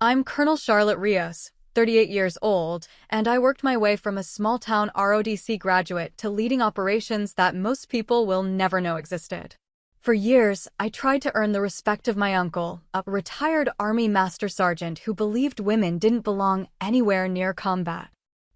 I'm Colonel Charlotte Rios, 38 years old, and I worked my way from a small-town ROTC graduate to leading operations that most people will never know existed. For years, I tried to earn the respect of my uncle, a retired Army Master Sergeant who believed women didn't belong anywhere near combat.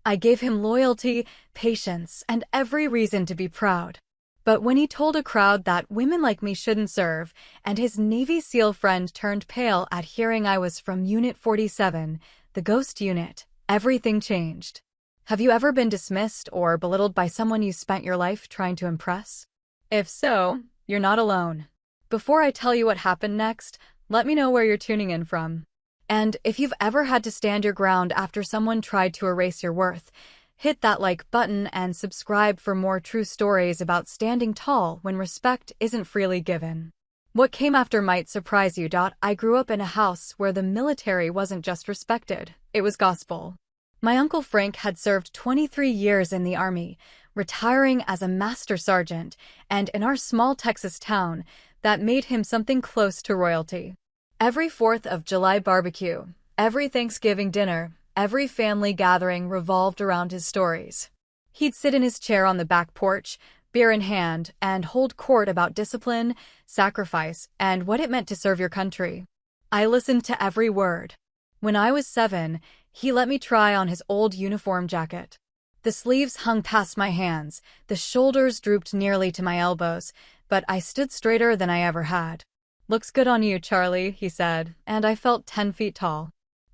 I gave him loyalty, patience, and every reason to be proud. But when he told a crowd that women like me shouldn't serve, and his Navy SEAL friend turned pale at hearing I was from Unit 47, the Ghost Unit, everything changed. Have you ever been dismissed or belittled by someone you spent your life trying to impress? If so, you're not alone. Before I tell you what happened next, let me know where you're tuning in from. And if you've ever had to stand your ground after someone tried to erase your worth, hit that like button and subscribe for more true stories about standing tall when respect isn't freely given. What came after might surprise you. I grew up in a house where the military wasn't just respected, it was gospel. My Uncle Frank had served 23 years in the Army, retiring as a Master Sergeant, and in our small Texas town, that made him something close to royalty. Every 4th of July barbecue, every Thanksgiving dinner, every family gathering revolved around his stories. He'd sit in his chair on the back porch, beer in hand, and hold court about discipline, sacrifice, and what it meant to serve your country. I listened to every word. When I was 7, he let me try on his old uniform jacket. The sleeves hung past my hands, the shoulders drooped nearly to my elbows, but I stood straighter than I ever had. "Looks good on you, Charlie," he said, and I felt 10 feet tall.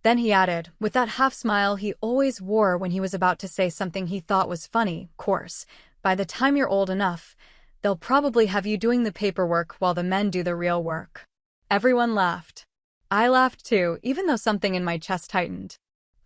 Then he added, with that half-smile he always wore when he was about to say something he thought was funny, "Course, by the time you're old enough, they'll probably have you doing the paperwork while the men do the real work." Everyone laughed. I laughed too, even though something in my chest tightened.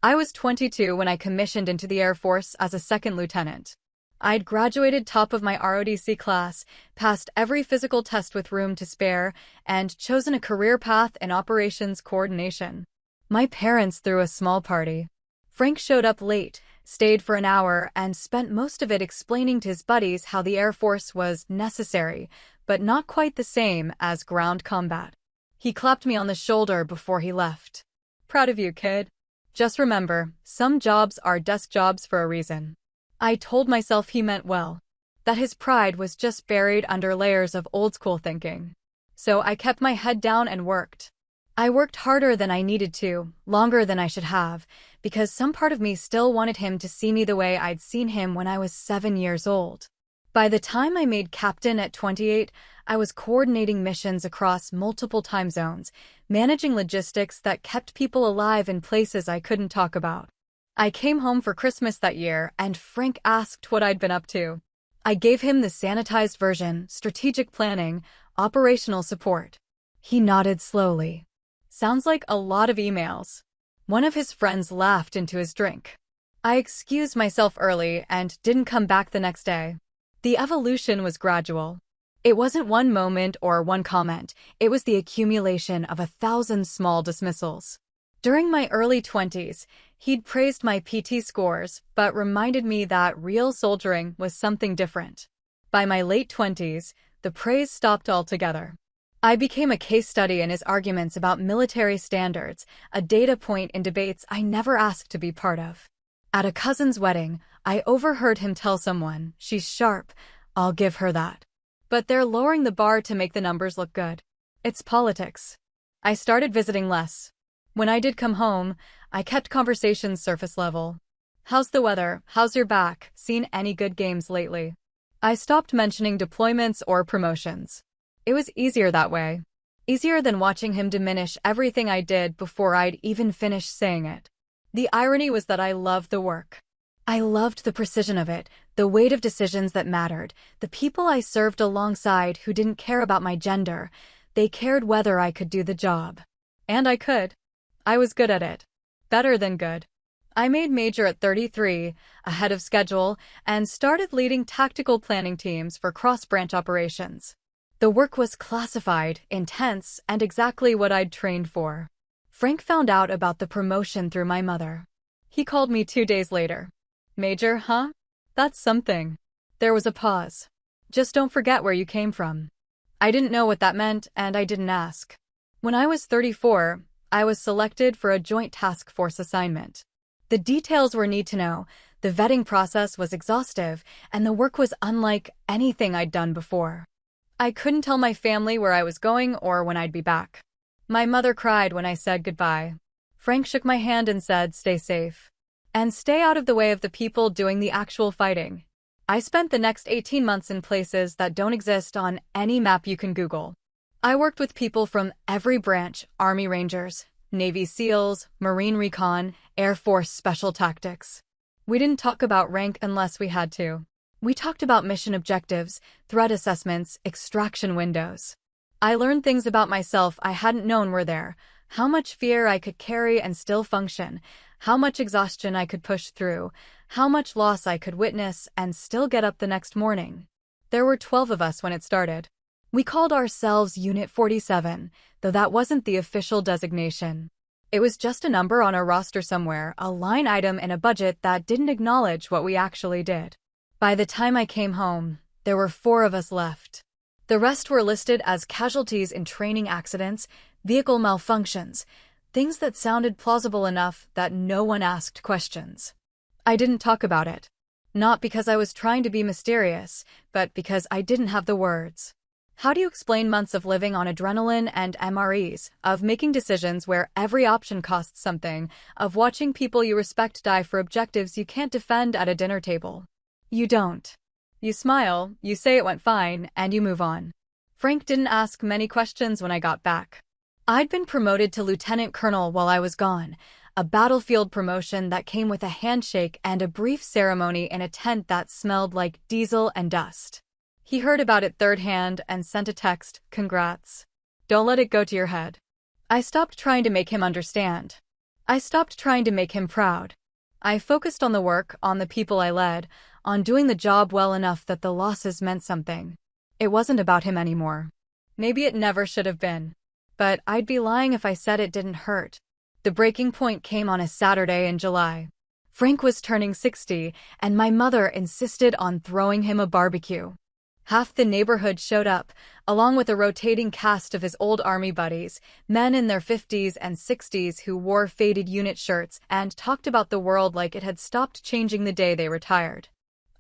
I was 22 when I commissioned into the Air Force as a second lieutenant. I'd graduated top of my ROTC class, passed every physical test with room to spare, and chosen a career path in operations coordination. My parents threw a small party. Frank showed up late, stayed for an hour, and spent most of it explaining to his buddies how the Air Force was necessary, but not quite the same as ground combat. He clapped me on the shoulder before he left. "Proud of you, kid. Just remember, some jobs are desk jobs for a reason." I told myself he meant well, that his pride was just buried under layers of old-school thinking. So I kept my head down and worked. I worked harder than I needed to, longer than I should have, because some part of me still wanted him to see me the way I'd seen him when I was 7 years old. By the time I made captain at 28, I was coordinating missions across multiple time zones, managing logistics that kept people alive in places I couldn't talk about. I came home for Christmas that year, and Frank asked what I'd been up to. I gave him the sanitized version, strategic planning, operational support. He nodded slowly. "Sounds like a lot of emails." One of his friends laughed into his drink. I excused myself early and didn't come back the next day. The evolution was gradual. It wasn't one moment or one comment, it was the accumulation of 1,000 small dismissals. During my early 20s, he'd praised my PT scores, but reminded me that real soldiering was something different. By my late 20s, the praise stopped altogether. I became a case study in his arguments about military standards, a data point in debates I never asked to be part of. At a cousin's wedding, I overheard him tell someone, "She's sharp, I'll give her that." But they're lowering the bar to make the numbers look good. It's politics. I started visiting less. When I did come home, I kept conversations surface level. "How's the weather? How's your back? Seen any good games lately?" I stopped mentioning deployments or promotions. It was easier that way. Easier than watching him diminish everything I did before I'd even finished saying it. The irony was that I loved the work. I loved the precision of it, the weight of decisions that mattered, the people I served alongside who didn't care about my gender. They cared whether I could do the job. And I could. I was good at it. Better than good. I made major at 33, ahead of schedule, and started leading tactical planning teams for cross-branch operations. The work was classified, intense, and exactly what I'd trained for. Frank found out about the promotion through my mother. He called me 2 days later. "Major, huh? That's something." There was a pause. "Just don't forget where you came from." I didn't know what that meant, and I didn't ask. When I was 34, I was selected for a joint task force assignment. The details were need to know, the vetting process was exhaustive, and the work was unlike anything I'd done before. I couldn't tell my family where I was going or when I'd be back. My mother cried when I said goodbye. Frank shook my hand and said, "Stay safe. And stay out of the way of the people doing the actual fighting." I spent the next 18 months in places that don't exist on any map you can Google. I worked with people from every branch: Army Rangers, Navy SEALs, Marine Recon, Air Force Special Tactics. We didn't talk about rank unless we had to. We talked about mission objectives, threat assessments, extraction windows. I learned things about myself I hadn't known were there: how much fear I could carry and still function, how much exhaustion I could push through, how much loss I could witness and still get up the next morning. There were 12 of us when it started. We called ourselves Unit 47, though that wasn't the official designation. It was just a number on a roster somewhere, a line item in a budget that didn't acknowledge what we actually did. By the time I came home, there were 4 of us left. The rest were listed as casualties in training accidents, vehicle malfunctions, things that sounded plausible enough that no one asked questions. I didn't talk about it. Not because I was trying to be mysterious, but because I didn't have the words. How do you explain months of living on adrenaline and MREs, of making decisions where every option costs something, of watching people you respect die for objectives you can't defend at a dinner table? You don't. You smile, you say it went fine, and you move on. Frank didn't ask many questions when I got back. I'd been promoted to lieutenant colonel while I was gone, a battlefield promotion that came with a handshake and a brief ceremony in a tent that smelled like diesel and dust. He heard about it third hand and sent a text, "Congrats. Don't let it go to your head." I stopped trying to make him understand. I stopped trying to make him proud. I focused on the work, on the people I led, on doing the job well enough that the losses meant something. It wasn't about him anymore. Maybe it never should have been. But I'd be lying if I said it didn't hurt. The breaking point came on a Saturday in July. Frank was turning 60, and my mother insisted on throwing him a barbecue. Half the neighborhood showed up, along with a rotating cast of his old army buddies, men in their 50s and 60s who wore faded unit shirts and talked about the world like it had stopped changing the day they retired.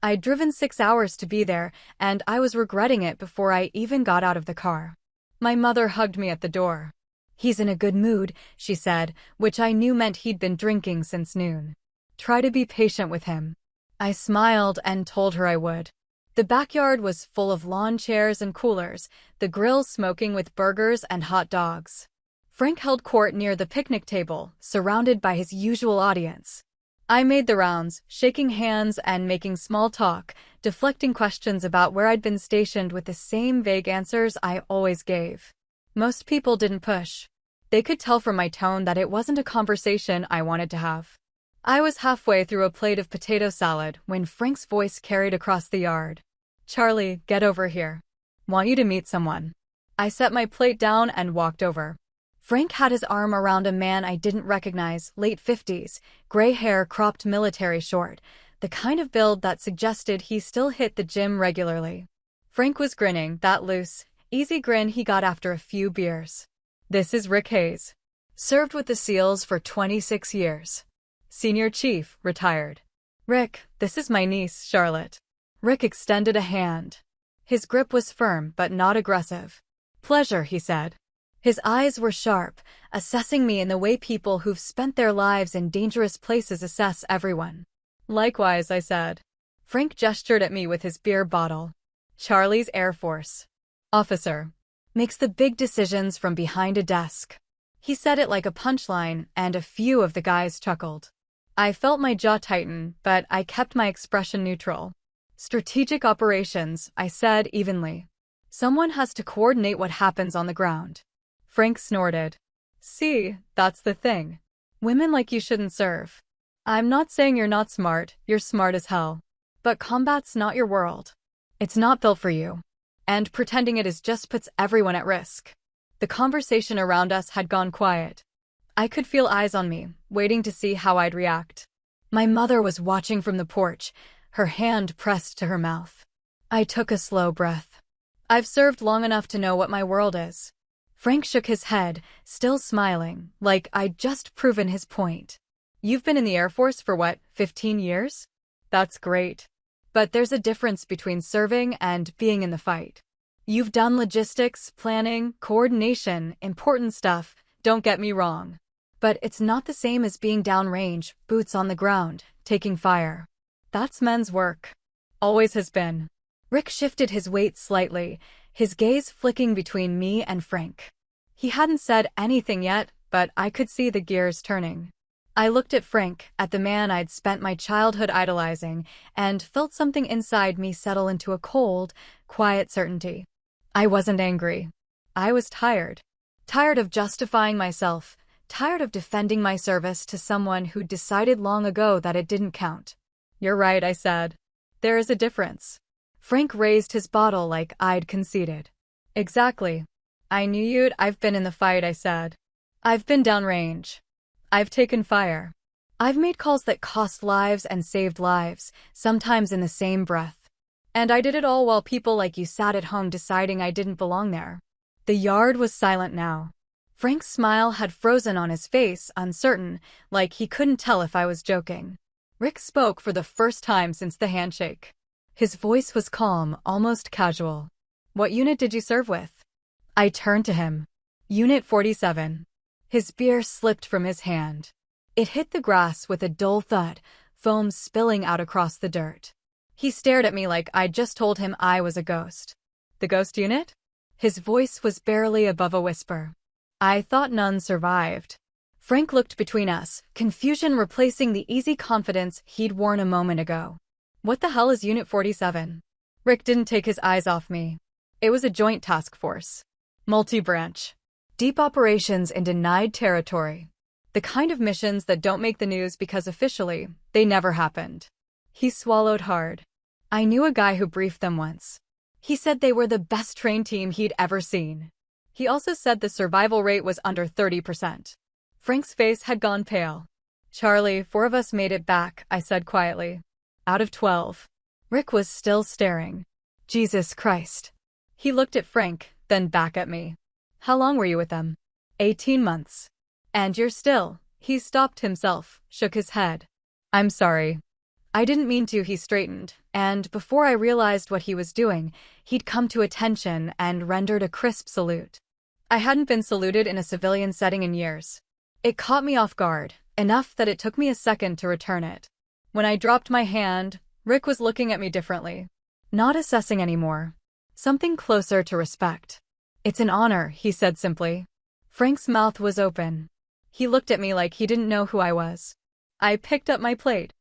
I'd driven 6 hours to be there, and I was regretting it before I even got out of the car. My mother hugged me at the door. "He's in a good mood," she said, which I knew meant he'd been drinking since noon. "Try to be patient with him." I smiled and told her I would. The backyard was full of lawn chairs and coolers, the grill smoking with burgers and hot dogs. Frank held court near the picnic table, surrounded by his usual audience. I made the rounds, shaking hands and making small talk, deflecting questions about where I'd been stationed with the same vague answers I always gave. Most people didn't push. They could tell from my tone that it wasn't a conversation I wanted to have. I was halfway through a plate of potato salad when Frank's voice carried across the yard. "Charlie, get over here. Want you to meet someone." I set my plate down and walked over. Frank had his arm around a man I didn't recognize, late 50s, gray hair cropped military short, the kind of build that suggested he still hit the gym regularly. Frank was grinning, that loose, easy grin he got after a few beers. "This is Rick Hayes. Served with the SEALs for 26 years. Senior Chief, retired." "Rick, this is my niece, Charlotte." Rick extended a hand. His grip was firm but not aggressive. "Pleasure," he said. His eyes were sharp, assessing me in the way people who've spent their lives in dangerous places assess everyone. "Likewise," I said. Frank gestured at me with his beer bottle. "Charlie's Air Force officer. Makes the big decisions from behind a desk." He said it like a punchline, and a few of the guys chuckled. I felt my jaw tighten, but I kept my expression neutral. "Strategic operations," I said evenly. "Someone has to coordinate what happens on the ground." Frank snorted. "See, that's the thing. Women like you shouldn't serve. I'm not saying you're not smart, you're smart as hell. But combat's not your world. It's not built for you. And pretending it is just puts everyone at risk." The conversation around us had gone quiet. I could feel eyes on me, waiting to see how I'd react. My mother was watching from the porch, her hand pressed to her mouth. I took a slow breath. I've served long enough to know what my world is. Frank shook his head, still smiling, like I'd just proven his point. You've been in the Air Force for what, 15 years? That's great. But there's a difference between serving and being in the fight. You've done logistics, planning, coordination, important stuff, don't get me wrong. But it's not the same as being downrange, boots on the ground, taking fire. That's men's work. Always has been. Rick shifted his weight slightly, his gaze flicking between me and Frank. He hadn't said anything yet, but I could see the gears turning. I looked at Frank, at the man I'd spent my childhood idolizing, and felt something inside me settle into a cold, quiet certainty. I wasn't angry. I was tired. Tired of justifying myself, tired of defending my service to someone who'd decided long ago that it didn't count. You're right, I said. There is a difference. Frank raised his bottle like I'd conceded. Exactly. I knew I've been in the fight, I said. I've been downrange. I've taken fire. I've made calls that cost lives and saved lives, sometimes in the same breath. And I did it all while people like you sat at home deciding I didn't belong there. The yard was silent now. Frank's smile had frozen on his face, uncertain, like he couldn't tell if I was joking. Rick spoke for the first time since the handshake. His voice was calm, almost casual. What unit did you serve with? I turned to him. Unit 47. His beer slipped from his hand. It hit the grass with a dull thud, foam spilling out across the dirt. He stared at me like I'd just told him I was a ghost. The ghost unit? His voice was barely above a whisper. I thought none survived. Frank looked between us, confusion replacing the easy confidence he'd worn a moment ago. What the hell is Unit 47? Rick didn't take his eyes off me. It was a joint task force. Multi-branch. Deep operations in denied territory. The kind of missions that don't make the news because officially, they never happened. He swallowed hard. I knew a guy who briefed them once. He said they were the best trained team he'd ever seen. He also said the survival rate was under 30%. Frank's face had gone pale. Charlie, 4 of us made it back, I said quietly. Out of 12. Rick was still staring. Jesus Christ. He looked at Frank, then back at me. How long were you with them? 18 months. And you're still. He stopped himself, shook his head. I'm sorry. I didn't mean to, he straightened, and before I realized what he was doing, he'd come to attention and rendered a crisp salute. I hadn't been saluted in a civilian setting in years. It caught me off guard, enough that it took me a second to return it. When I dropped my hand, Rick was looking at me differently. Not assessing anymore. Something closer to respect. It's an honor, he said simply. Frank's mouth was open. He looked at me like he didn't know who I was. I picked up my plate.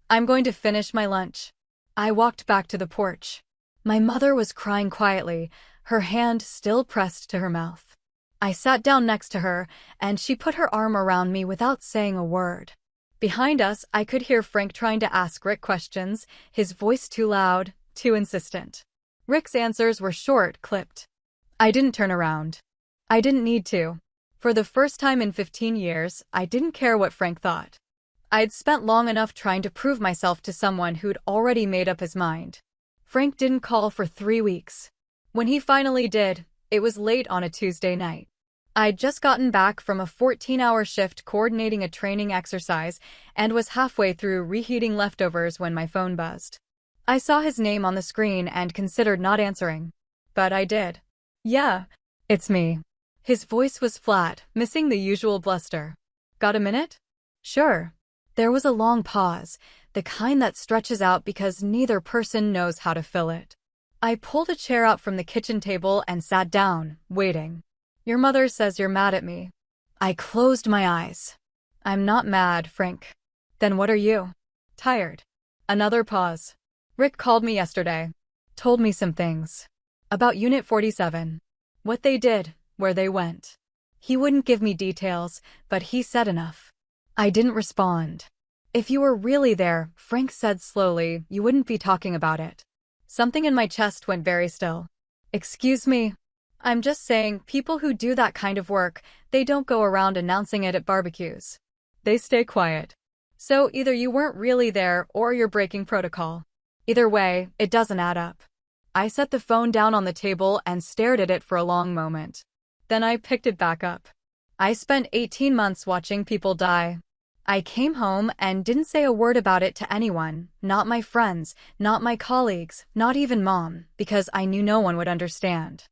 I'm going to finish my lunch. I walked back to the porch. My mother was crying quietly, her hand still pressed to her mouth. I sat down next to her, and she put her arm around me without saying a word. Behind us, I could hear Frank trying to ask Rick questions, his voice too loud, too insistent. Rick's answers were short, clipped. I didn't turn around. I didn't need to. For the first time in 15 years, I didn't care what Frank thought. I'd spent long enough trying to prove myself to someone who'd already made up his mind. Frank didn't call for 3 weeks. When he finally did, it was late on a Tuesday night. I'd just gotten back from a 14-hour shift coordinating a training exercise and was halfway through reheating leftovers when my phone buzzed. I saw his name on the screen and considered not answering. But I did. Yeah, it's me. His voice was flat, missing the usual bluster. Got a minute? Sure. There was a long pause, the kind that stretches out because neither person knows how to fill it. I pulled a chair out from the kitchen table and sat down, waiting. Your mother says you're mad at me. I closed my eyes. I'm not mad, Frank. Then what are you? Tired. Another pause. Rick called me yesterday. Told me some things. About Unit 47. What they did, where they went. He wouldn't give me details, but he said enough. I didn't respond. If you were really there, Frank said slowly, you wouldn't be talking about it. Something in my chest went very still. Excuse me. I'm just saying, people who do that kind of work, they don't go around announcing it at barbecues. They stay quiet. So either you weren't really there or you're breaking protocol. Either way, it doesn't add up. I set the phone down on the table and stared at it for a long moment. Then I picked it back up. I spent 18 months watching people die. I came home and didn't say a word about it to anyone, not my friends, not my colleagues, not even Mom, because I knew no one would understand.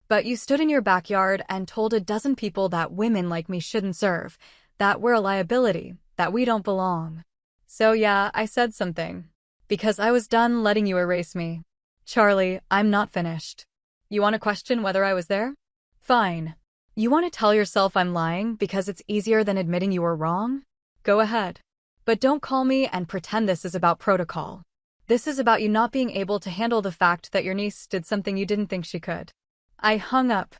But you stood in your backyard and told a dozen people that women like me shouldn't serve, that we're a liability, that we don't belong. So yeah, I said something. Because I was done letting you erase me. Charlie, I'm not finished. You want to question whether I was there? Fine. You want to tell yourself I'm lying because it's easier than admitting you were wrong? Go ahead. But don't call me and pretend this is about protocol. This is about you not being able to handle the fact that your niece did something you didn't think she could. I hung up.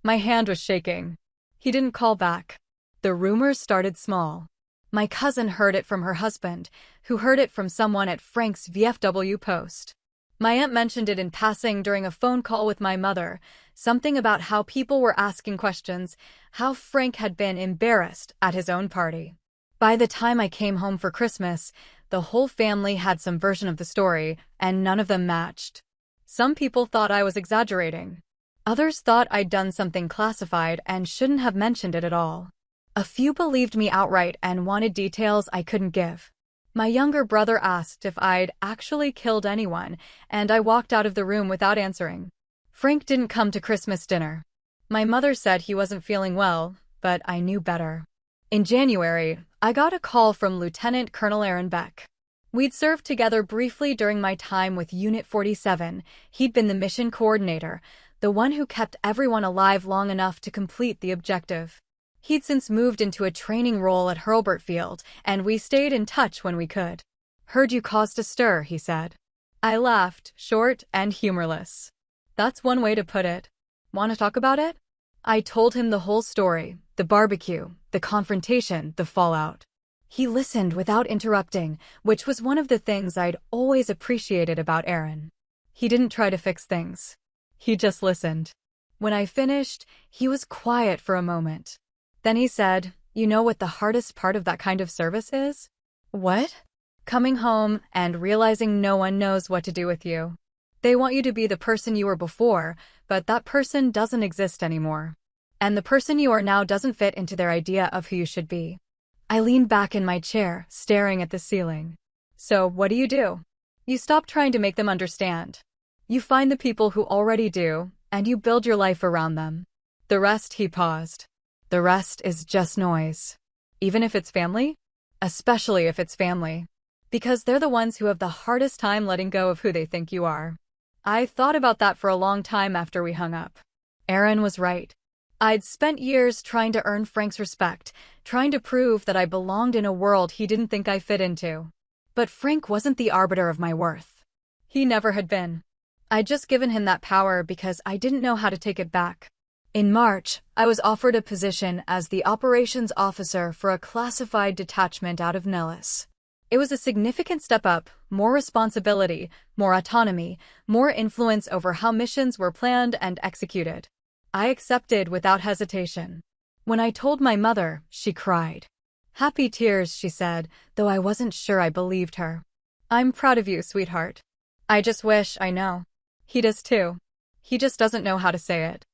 My hand was shaking. He didn't call back. The rumors started small. My cousin heard it from her husband, who heard it from someone at Frank's VFW post. My aunt mentioned it in passing during a phone call with my mother, something about how people were asking questions, how Frank had been embarrassed at his own party. By the time I came home for Christmas, the whole family had some version of the story, and none of them matched. Some people thought I was exaggerating. Others thought I'd done something classified and shouldn't have mentioned it at all. A few believed me outright and wanted details I couldn't give. My younger brother asked if I'd actually killed anyone, and I walked out of the room without answering. Frank didn't come to Christmas dinner. My mother said he wasn't feeling well, but I knew better. In January, I got a call from Lieutenant Colonel Aaron Beck. We'd served together briefly during my time with Unit 47. He'd been the mission coordinator, the one who kept everyone alive long enough to complete the objective. He'd since moved into a training role at Hurlburt Field, and we stayed in touch when we could. Heard you caused a stir, he said. I laughed, short and humorless. That's one way to put it. Want to talk about it? I told him the whole story, the barbecue, the confrontation, the fallout. He listened without interrupting, which was one of the things I'd always appreciated about Aaron. He didn't try to fix things. He just listened. When I finished, he was quiet for a moment. Then he said, "You know what the hardest part of that kind of service is?" "What?" "Coming home and realizing no one knows what to do with you. They want you to be the person you were before, but that person doesn't exist anymore. And the person you are now doesn't fit into their idea of who you should be." I leaned back in my chair, staring at the ceiling. So, what do? You stop trying to make them understand. You find the people who already do, and you build your life around them. The rest, he paused. The rest is just noise. Even if it's family? Especially if it's family. Because they're the ones who have the hardest time letting go of who they think you are. I thought about that for a long time after we hung up. Aaron was right. I'd spent years trying to earn Frank's respect, trying to prove that I belonged in a world he didn't think I fit into. But Frank wasn't the arbiter of my worth. He never had been. I'd just given him that power because I didn't know how to take it back. In March, I was offered a position as the operations officer for a classified detachment out of Nellis. It was a significant step up, more responsibility, more autonomy, more influence over how missions were planned and executed. I accepted without hesitation. When I told my mother, she cried. Happy tears, she said, though I wasn't sure I believed her. "I'm proud of you, sweetheart. I just wish I know." He does too. He just doesn't know how to say it.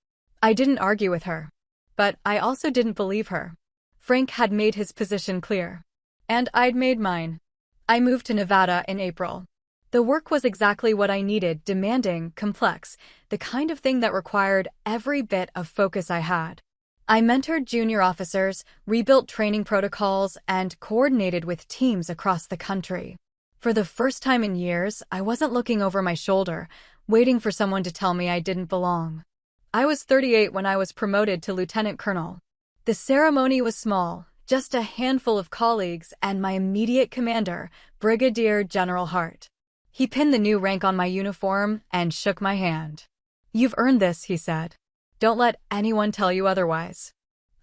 I didn't argue with her. But I also didn't believe her. Frank had made his position clear. And I'd made mine. I moved to Nevada in April. The work was exactly what I needed, demanding, complex, the kind of thing that required every bit of focus I had. I mentored junior officers, rebuilt training protocols, and coordinated with teams across the country. For the first time in years, I wasn't looking over my shoulder, waiting for someone to tell me I didn't belong. I was 38 when I was promoted to lieutenant colonel. The ceremony was small, just a handful of colleagues and my immediate commander, Brigadier General Hart. He pinned the new rank on my uniform and shook my hand. "You've earned this," he said. "Don't let anyone tell you otherwise."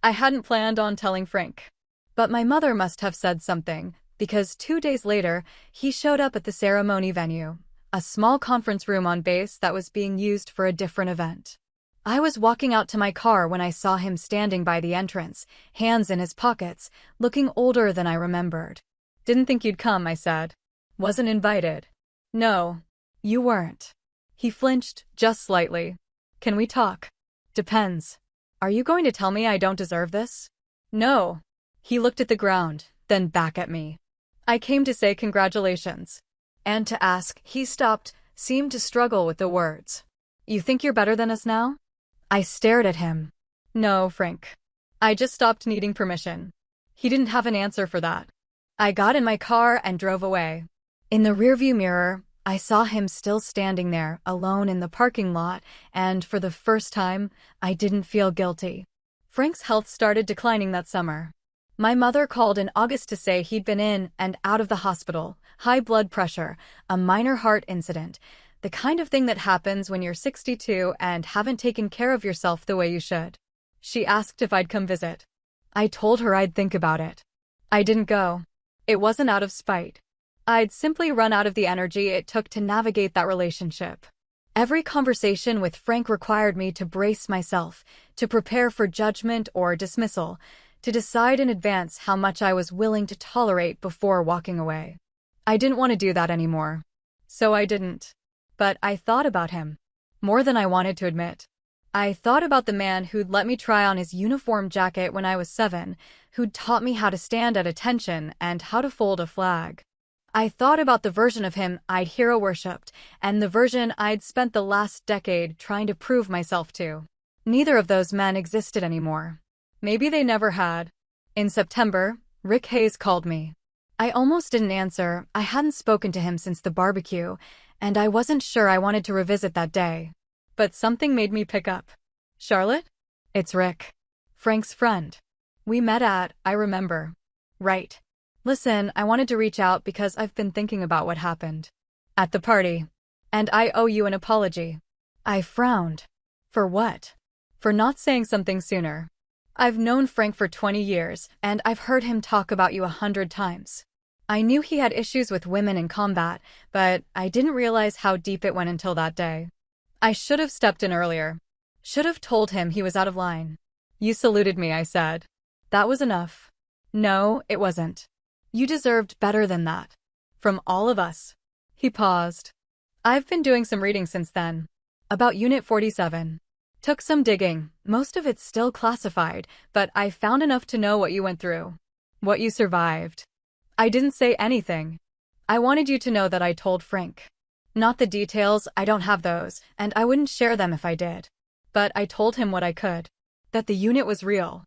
I hadn't planned on telling Frank. But my mother must have said something, because 2 days later, he showed up at the ceremony venue, a small conference room on base that was being used for a different event. I was walking out to my car when I saw him standing by the entrance, hands in his pockets, looking older than I remembered. "Didn't think you'd come," I said. "Wasn't invited." "No, you weren't." He flinched, just slightly. "Can we talk?" "Depends." Are you going to tell me I don't deserve this? No. He looked at the ground, then back at me. I came to say congratulations. And to ask, he stopped, seemed to struggle with the words. You think you're better than us now? I stared at him. No, Frank. I just stopped needing permission. He didn't have an answer for that. I got in my car and drove away. In the rearview mirror, I saw him still standing there, alone in the parking lot, and for the first time, I didn't feel guilty. Frank's health started declining that summer. My mother called in August to say he'd been in and out of the hospital, high blood pressure, a minor heart incident, the kind of thing that happens when you're 62 and haven't taken care of yourself the way you should. She asked if I'd come visit. I told her I'd think about it. I didn't go. It wasn't out of spite. I'd simply run out of the energy it took to navigate that relationship. Every conversation with Frank required me to brace myself, to prepare for judgment or dismissal, to decide in advance how much I was willing to tolerate before walking away. I didn't want to do that anymore. So I didn't. But I thought about him. More than I wanted to admit. I thought about the man who'd let me try on his uniform jacket when I was 7, who'd taught me how to stand at attention and how to fold a flag. I thought about the version of him I'd hero-worshipped, and the version I'd spent the last decade trying to prove myself to. Neither of those men existed anymore. Maybe they never had. In September, Rick Hayes called me. I almost didn't answer. I hadn't spoken to him since the barbecue, and I wasn't sure I wanted to revisit that day. But something made me pick up. Charlotte? It's Rick. Frank's friend. We met at, I remember. Right. Listen, I wanted to reach out because I've been thinking about what happened at the party, and I owe you an apology. I frowned. For what? For not saying something sooner. I've known Frank for 20 years, and I've heard him talk about you 100 times. I knew he had issues with women in combat, but I didn't realize how deep it went until that day. I should have stepped in earlier. Should have told him he was out of line. You saluted me, I said. That was enough. No, it wasn't. You deserved better than that. From all of us. He paused. I've been doing some reading since then. About Unit 47. Took some digging. Most of it's still classified, but I found enough to know what you went through. What you survived. I didn't say anything. I wanted you to know that I told Frank. Not the details, I don't have those, and I wouldn't share them if I did. But I told him what I could. That the unit was real.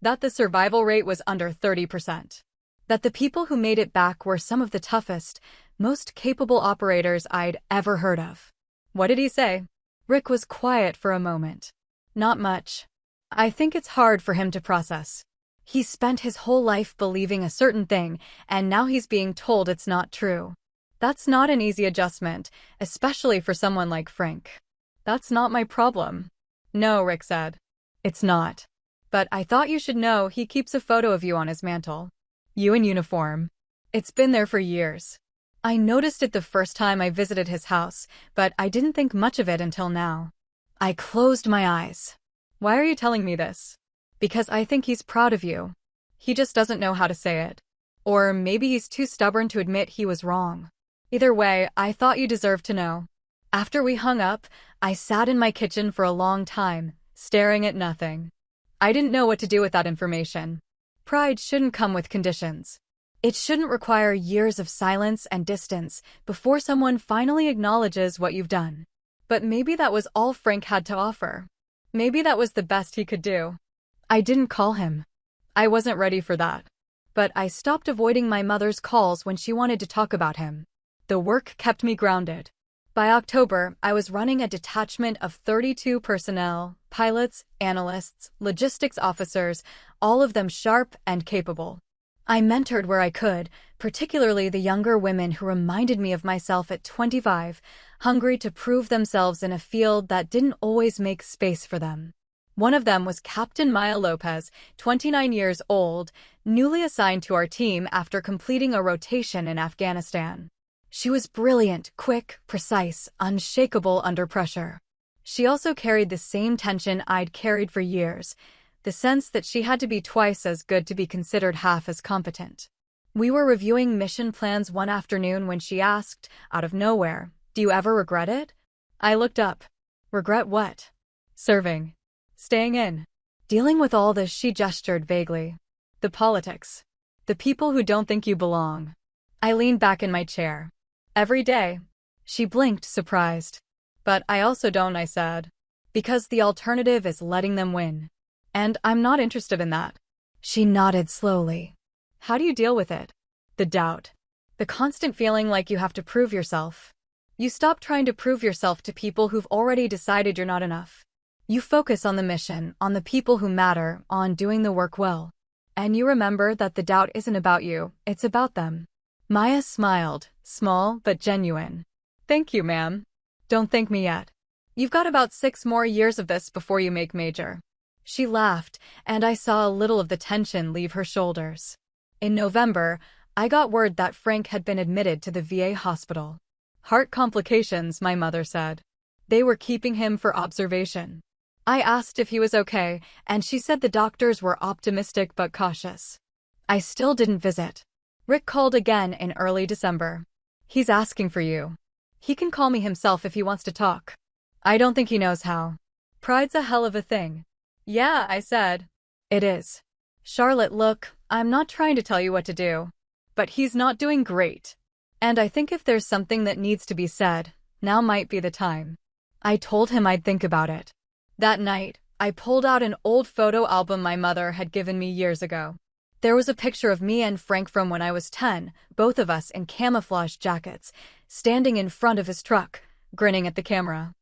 That the survival rate was under 30%. That the people who made it back were some of the toughest, most capable operators I'd ever heard of. What did he say? Rick was quiet for a moment. Not much. I think it's hard for him to process. He spent his whole life believing a certain thing, and now he's being told it's not true. That's not an easy adjustment, especially for someone like Frank. That's not my problem. No, Rick said. It's not. But I thought you should know he keeps a photo of you on his mantle. You in uniform. It's been there for years. I noticed it the first time I visited his house, but I didn't think much of it until now. I closed my eyes. Why are you telling me this? Because I think he's proud of you. He just doesn't know how to say it. Or maybe he's too stubborn to admit he was wrong. Either way, I thought you deserved to know. After we hung up, I sat in my kitchen for a long time, staring at nothing. I didn't know what to do with that information. Pride shouldn't come with conditions. It shouldn't require years of silence and distance before someone finally acknowledges what you've done. But maybe that was all Frank had to offer. Maybe that was the best he could do. I didn't call him. I wasn't ready for that. But I stopped avoiding my mother's calls when she wanted to talk about him. The work kept me grounded. By October, I was running a detachment of 32 personnel, pilots, analysts, logistics officers, all of them sharp and capable. I mentored where I could, particularly the younger women who reminded me of myself at 25, hungry to prove themselves in a field that didn't always make space for them. One of them was Captain Maya Lopez, 29 years old, newly assigned to our team after completing a rotation in Afghanistan. She was brilliant, quick, precise, unshakable under pressure. She also carried the same tension I'd carried for years, the sense that she had to be twice as good to be considered half as competent. We were reviewing mission plans one afternoon when she asked, out of nowhere, "Do you ever regret it?" I looked up. Regret what? Serving. Staying in. Dealing with all this, she gestured vaguely. The politics. The people who don't think you belong. I leaned back in my chair. Every day. She blinked, surprised. But I also don't, I said. Because the alternative is letting them win. And I'm not interested in that. She nodded slowly. How do you deal with it? The doubt. The constant feeling like you have to prove yourself. You stop trying to prove yourself to people who've already decided you're not enough. You focus on the mission, on the people who matter, on doing the work well. And you remember that the doubt isn't about you, it's about them. Maya smiled, small but genuine. Thank you, ma'am. Don't thank me yet. You've got about 6 more years of this before you make major. She laughed, and I saw a little of the tension leave her shoulders. In November, I got word that Frank had been admitted to the VA hospital. Heart complications, my mother said. They were keeping him for observation. I asked if he was okay, and she said the doctors were optimistic but cautious. I still didn't visit. Rick called again in early December. He's asking for you. He can call me himself if he wants to talk. I don't think he knows how. Pride's a hell of a thing. Yeah, I said. It is. Charlotte, look, I'm not trying to tell you what to do. But he's not doing great. And I think if there's something that needs to be said, now might be the time. I told him I'd think about it. That night, I pulled out an old photo album my mother had given me years ago. There was a picture of me and Frank from when I was 10, both of us in camouflage jackets, standing in front of his truck, grinning at the camera.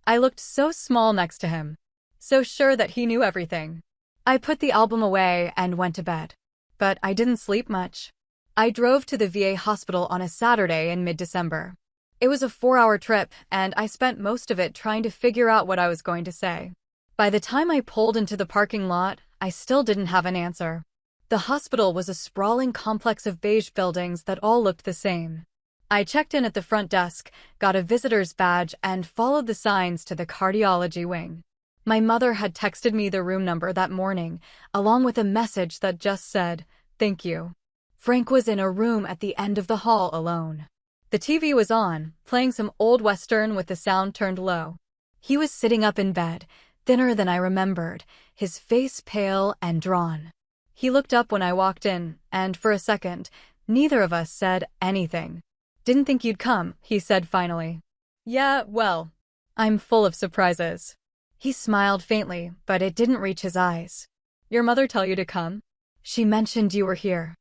I looked so small next to him, so sure that he knew everything. I put the album away and went to bed. But I didn't sleep much. I drove to the VA hospital on a Saturday in mid-December. It was a 4-hour trip, and I spent most of it trying to figure out what I was going to say. By the time I pulled into the parking lot, I still didn't have an answer. The hospital was a sprawling complex of beige buildings that all looked the same. I checked in at the front desk, got a visitor's badge, and followed the signs to the cardiology wing. My mother had texted me the room number that morning, along with a message that just said, "Thank you." Frank was in a room at the end of the hall alone. The TV was on, playing some old Western with the sound turned low. He was sitting up in bed, thinner than I remembered, his face pale and drawn. He looked up when I walked in, and for a second, neither of us said anything. "Didn't think you'd come," he said finally. "Yeah, well, I'm full of surprises." He smiled faintly, but it didn't reach his eyes. "Your mother tell you to come?" "She mentioned you were here."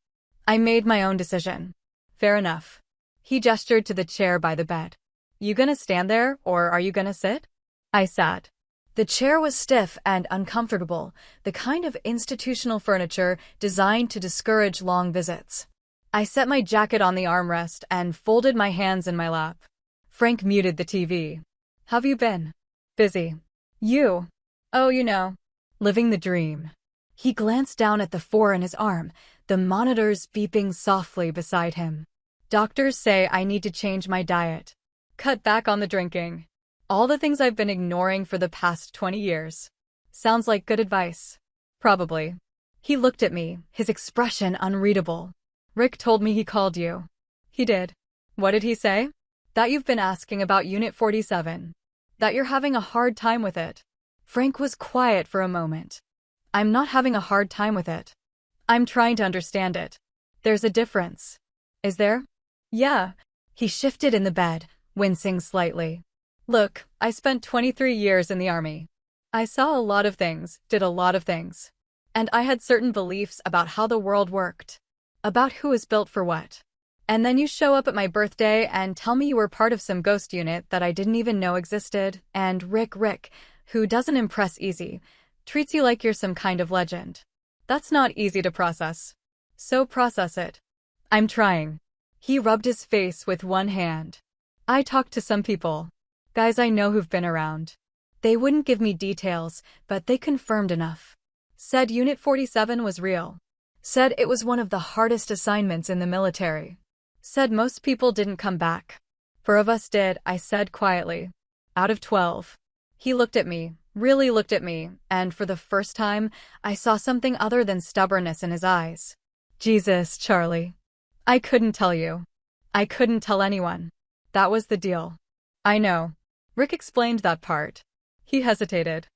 I made my own decision. "Fair enough." He gestured to the chair by the bed. "You gonna stand there, or are you gonna sit?" I sat. The chair was stiff and uncomfortable, the kind of institutional furniture designed to discourage long visits. I set my jacket on the armrest and folded my hands in my lap. Frank muted the TV. "How've you been?" "Busy." "You?" "Oh, you know. Living the dream." He glanced down at the 4 in his arm, the monitors beeping softly beside him. "Doctors say I need to change my diet. Cut back on the drinking. All the things I've been ignoring for the past 20 years. Sounds like good advice." "Probably." He looked at me, his expression unreadable. "Rick told me he called you." "He did." "What did he say?" "That you've been asking about Unit 47. That you're having a hard time with it." Frank was quiet for a moment. "I'm not having a hard time with it. I'm trying to understand it. There's a difference." "Is there?" "Yeah." He shifted in the bed, wincing slightly. "Look, I spent 23 years in the Army. I saw a lot of things, did a lot of things. And I had certain beliefs about how the world worked. About who was built for what. And then you show up at my birthday and tell me you were part of some ghost unit that I didn't even know existed, and Rick, who doesn't impress easy, treats you like you're some kind of legend. That's not easy to process. So process it." "I'm trying." He rubbed his face with one hand. "I talked to some people. Guys I know who've been around. They wouldn't give me details, but they confirmed enough. Said Unit 47 was real. Said it was one of the hardest assignments in the military. Said most people didn't come back. 4 of us did," I said quietly. "Out of 12. He looked at me, really looked at me, and for the first time, I saw something other than stubbornness in his eyes. "Jesus, Charlie. I couldn't tell you. I couldn't tell anyone. That was the deal." "I know." Rick explained that part. He hesitated.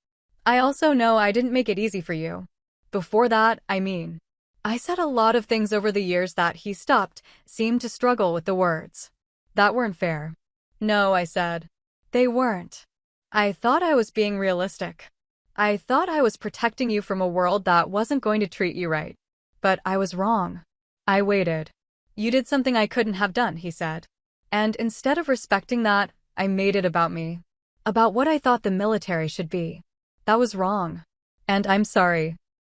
I also know I didn't make it easy for you. Before that, I mean. I said a lot of things over the years that he stopped, seemed to struggle with the words. That weren't fair. No, I said. They weren't. I thought I was being realistic. I thought I was protecting you from a world that wasn't going to treat you right. But I was wrong. I waited. You did something I couldn't have done, he said. And instead of respecting that, I made it about me. About what I thought the military should be. That was wrong. And I'm sorry.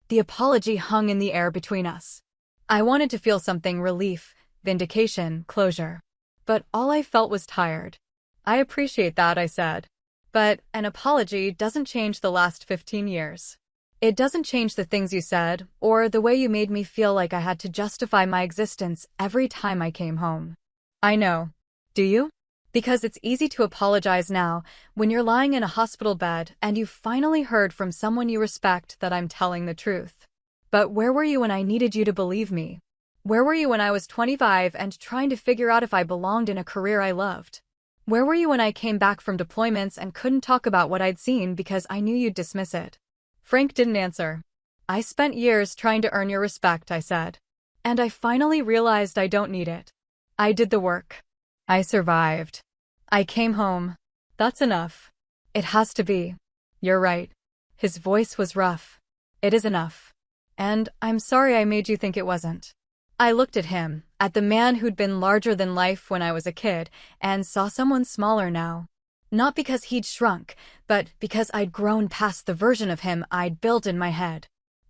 The apology hung in the air between us. I wanted to feel something: relief, vindication, closure. But all I felt was tired. I appreciate that, I said. But an apology doesn't change the last 15 years. It doesn't change the things you said, or the way you made me feel like I had to justify my existence every time I came home. I know. Do you? Because it's easy to apologize now, when you're lying in a hospital bed and you finally heard from someone you respect that I'm telling the truth. But where were you when I needed you to believe me? Where were you when I was 25 and trying to figure out if I belonged in a career I loved? Where were you when I came back from deployments and couldn't talk about what I'd seen because I knew you'd dismiss it? Frank didn't answer. I spent years trying to earn your respect, I said. And I finally realized I don't need it. I did the work. I survived. I came home. That's enough. It has to be. You're right. His voice was rough. It is enough. And I'm sorry I made you think it wasn't. I looked at him, at the man who'd been larger than life when I was a kid, and saw someone smaller now. Not because he'd shrunk, but because I'd grown past the version of him I'd built in my head.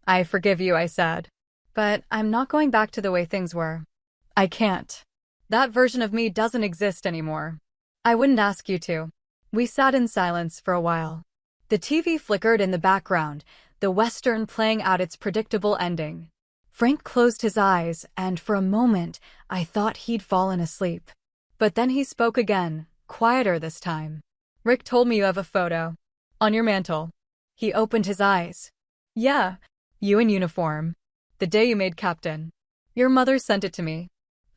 I forgive you, I said. But I'm not going back to the way things were. I can't. That version of me doesn't exist anymore. I wouldn't ask you to. We sat in silence for a while. The TV flickered in the background, the Western playing out its predictable ending. Frank closed his eyes, and for a moment, I thought he'd fallen asleep. But then he spoke again, quieter this time. Rick told me you have a photo. On your mantle. He opened his eyes. Yeah, you in uniform. The day you made captain. Your mother sent it to me.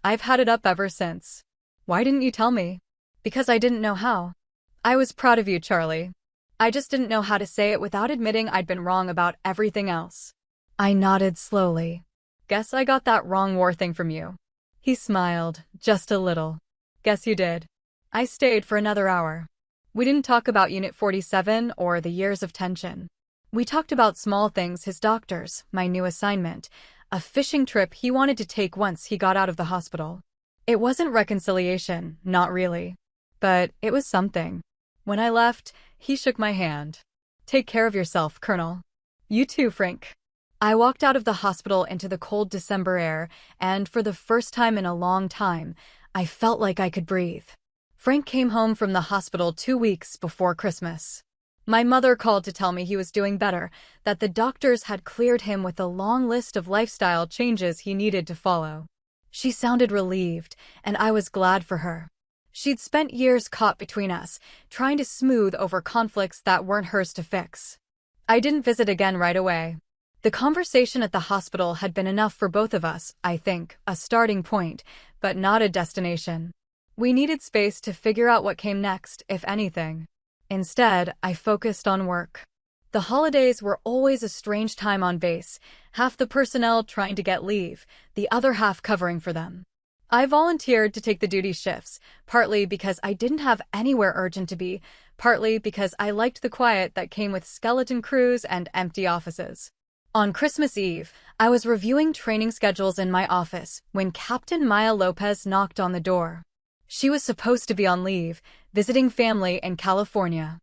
I've had it up ever since. Why didn't you tell me? Because I didn't know how. I was proud of you, Charlie. I just didn't know how to say it without admitting I'd been wrong about everything else. I nodded slowly. Guess I got that wrong war thing from you. He smiled, just a little. Guess you did. I stayed for another hour. We didn't talk about Unit 47 or the years of tension. We talked about small things: his doctors, my new assignment, a fishing trip he wanted to take once he got out of the hospital. It wasn't reconciliation, not really. But it was something. When I left, he shook my hand. Take care of yourself, Colonel. You too, Frank. I walked out of the hospital into the cold December air, and for the first time in a long time, I felt like I could breathe. Frank came home from the hospital 2 weeks before Christmas. My mother called to tell me he was doing better, that the doctors had cleared him with a long list of lifestyle changes he needed to follow. She sounded relieved, and I was glad for her. She'd spent years caught between us, trying to smooth over conflicts that weren't hers to fix. I didn't visit again right away. The conversation at the hospital had been enough for both of us, I think, a starting point, but not a destination. We needed space to figure out what came next, if anything. Instead, I focused on work. The holidays were always a strange time on base, half the personnel trying to get leave, the other half covering for them. I volunteered to take the duty shifts, partly because I didn't have anywhere urgent to be, partly because I liked the quiet that came with skeleton crews and empty offices. On Christmas Eve, I was reviewing training schedules in my office when Captain Maya Lopez knocked on the door. She was supposed to be on leave, visiting family in California.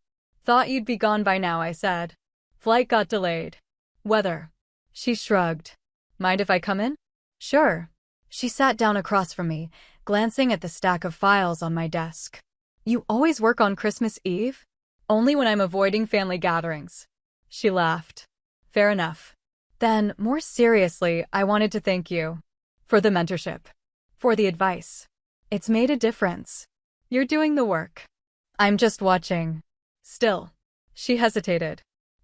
Thought you'd be gone by now, I said. Flight got delayed. Weather. She shrugged. Mind if I come in? Sure. She sat down across from me, glancing at the stack of files on my desk. You always work on Christmas Eve? Only when I'm avoiding family gatherings. She laughed. Fair enough. Then, more seriously, I wanted to thank you. For the mentorship. For the advice. It's made a difference. You're doing the work. I'm just watching. Still. She hesitated.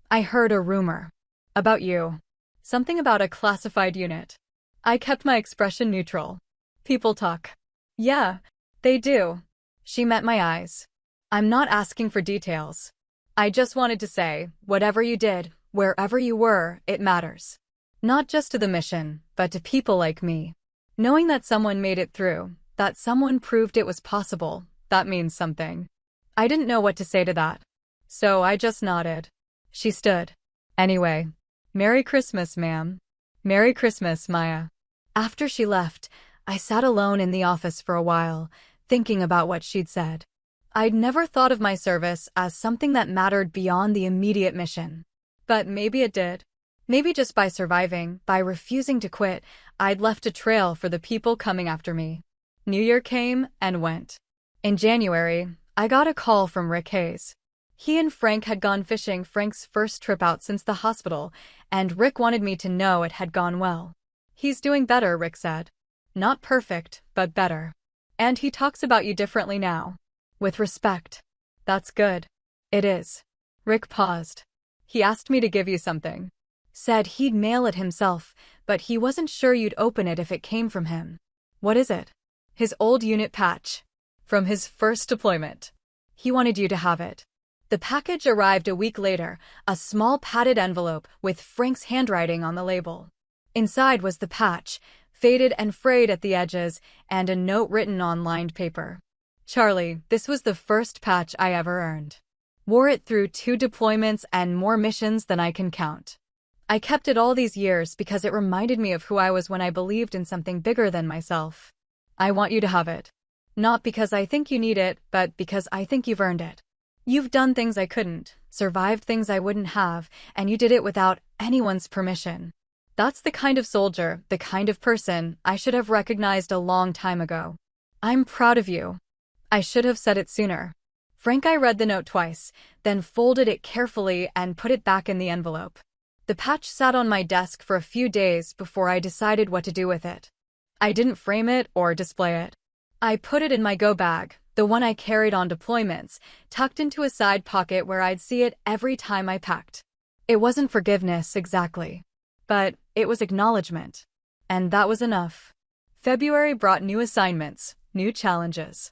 I heard a rumor. About you. Something about a classified unit. I kept my expression neutral. People talk. Yeah, they do. She met my eyes. I'm not asking for details. I just wanted to say, whatever you did, wherever you were, it matters. Not just to the mission, but to people like me. Knowing that someone made it through, that someone proved it was possible, that means something. I didn't know what to say to that. So I just nodded. She stood. Anyway, Merry Christmas, ma'am. Merry Christmas, Maya. After she left, I sat alone in the office for a while, thinking about what she'd said. I'd never thought of my service as something that mattered beyond the immediate mission. But maybe it did. Maybe just by surviving, by refusing to quit, I'd left a trail for the people coming after me. New Year came and went. In January, I got a call from Rick Hayes. He and Frank had gone fishing Frank's first trip out since the hospital, and Rick wanted me to know it had gone well. He's doing better, Rick said. Not perfect, but better. And he talks about you differently now. With respect. That's good. It is. Rick paused. He asked me to give you something. Said he'd mail it himself, but he wasn't sure you'd open it if it came from him. What is it? His old unit patch. From his first deployment. He wanted you to have it. The package arrived a week later, a small padded envelope with Frank's handwriting on the label. Inside was the patch, faded and frayed at the edges, and a note written on lined paper. Charlie, this was the first patch I ever earned. Wore it through 2 deployments and more missions than I can count. I kept it all these years because it reminded me of who I was when I believed in something bigger than myself. I want you to have it. Not because I think you need it, but because I think you've earned it. You've done things I couldn't, survived things I wouldn't have, and you did it without anyone's permission. That's the kind of soldier, the kind of person I should have recognized a long time ago. I'm proud of you. I should have said it sooner. Frank, I read the note twice, then folded it carefully and put it back in the envelope. The patch sat on my desk for a few days before I decided what to do with it. I didn't frame it or display it. I put it in my go bag, the one I carried on deployments, tucked into a side pocket where I'd see it every time I packed. It wasn't forgiveness exactly, but it was acknowledgement. And that was enough. February brought new assignments, new challenges.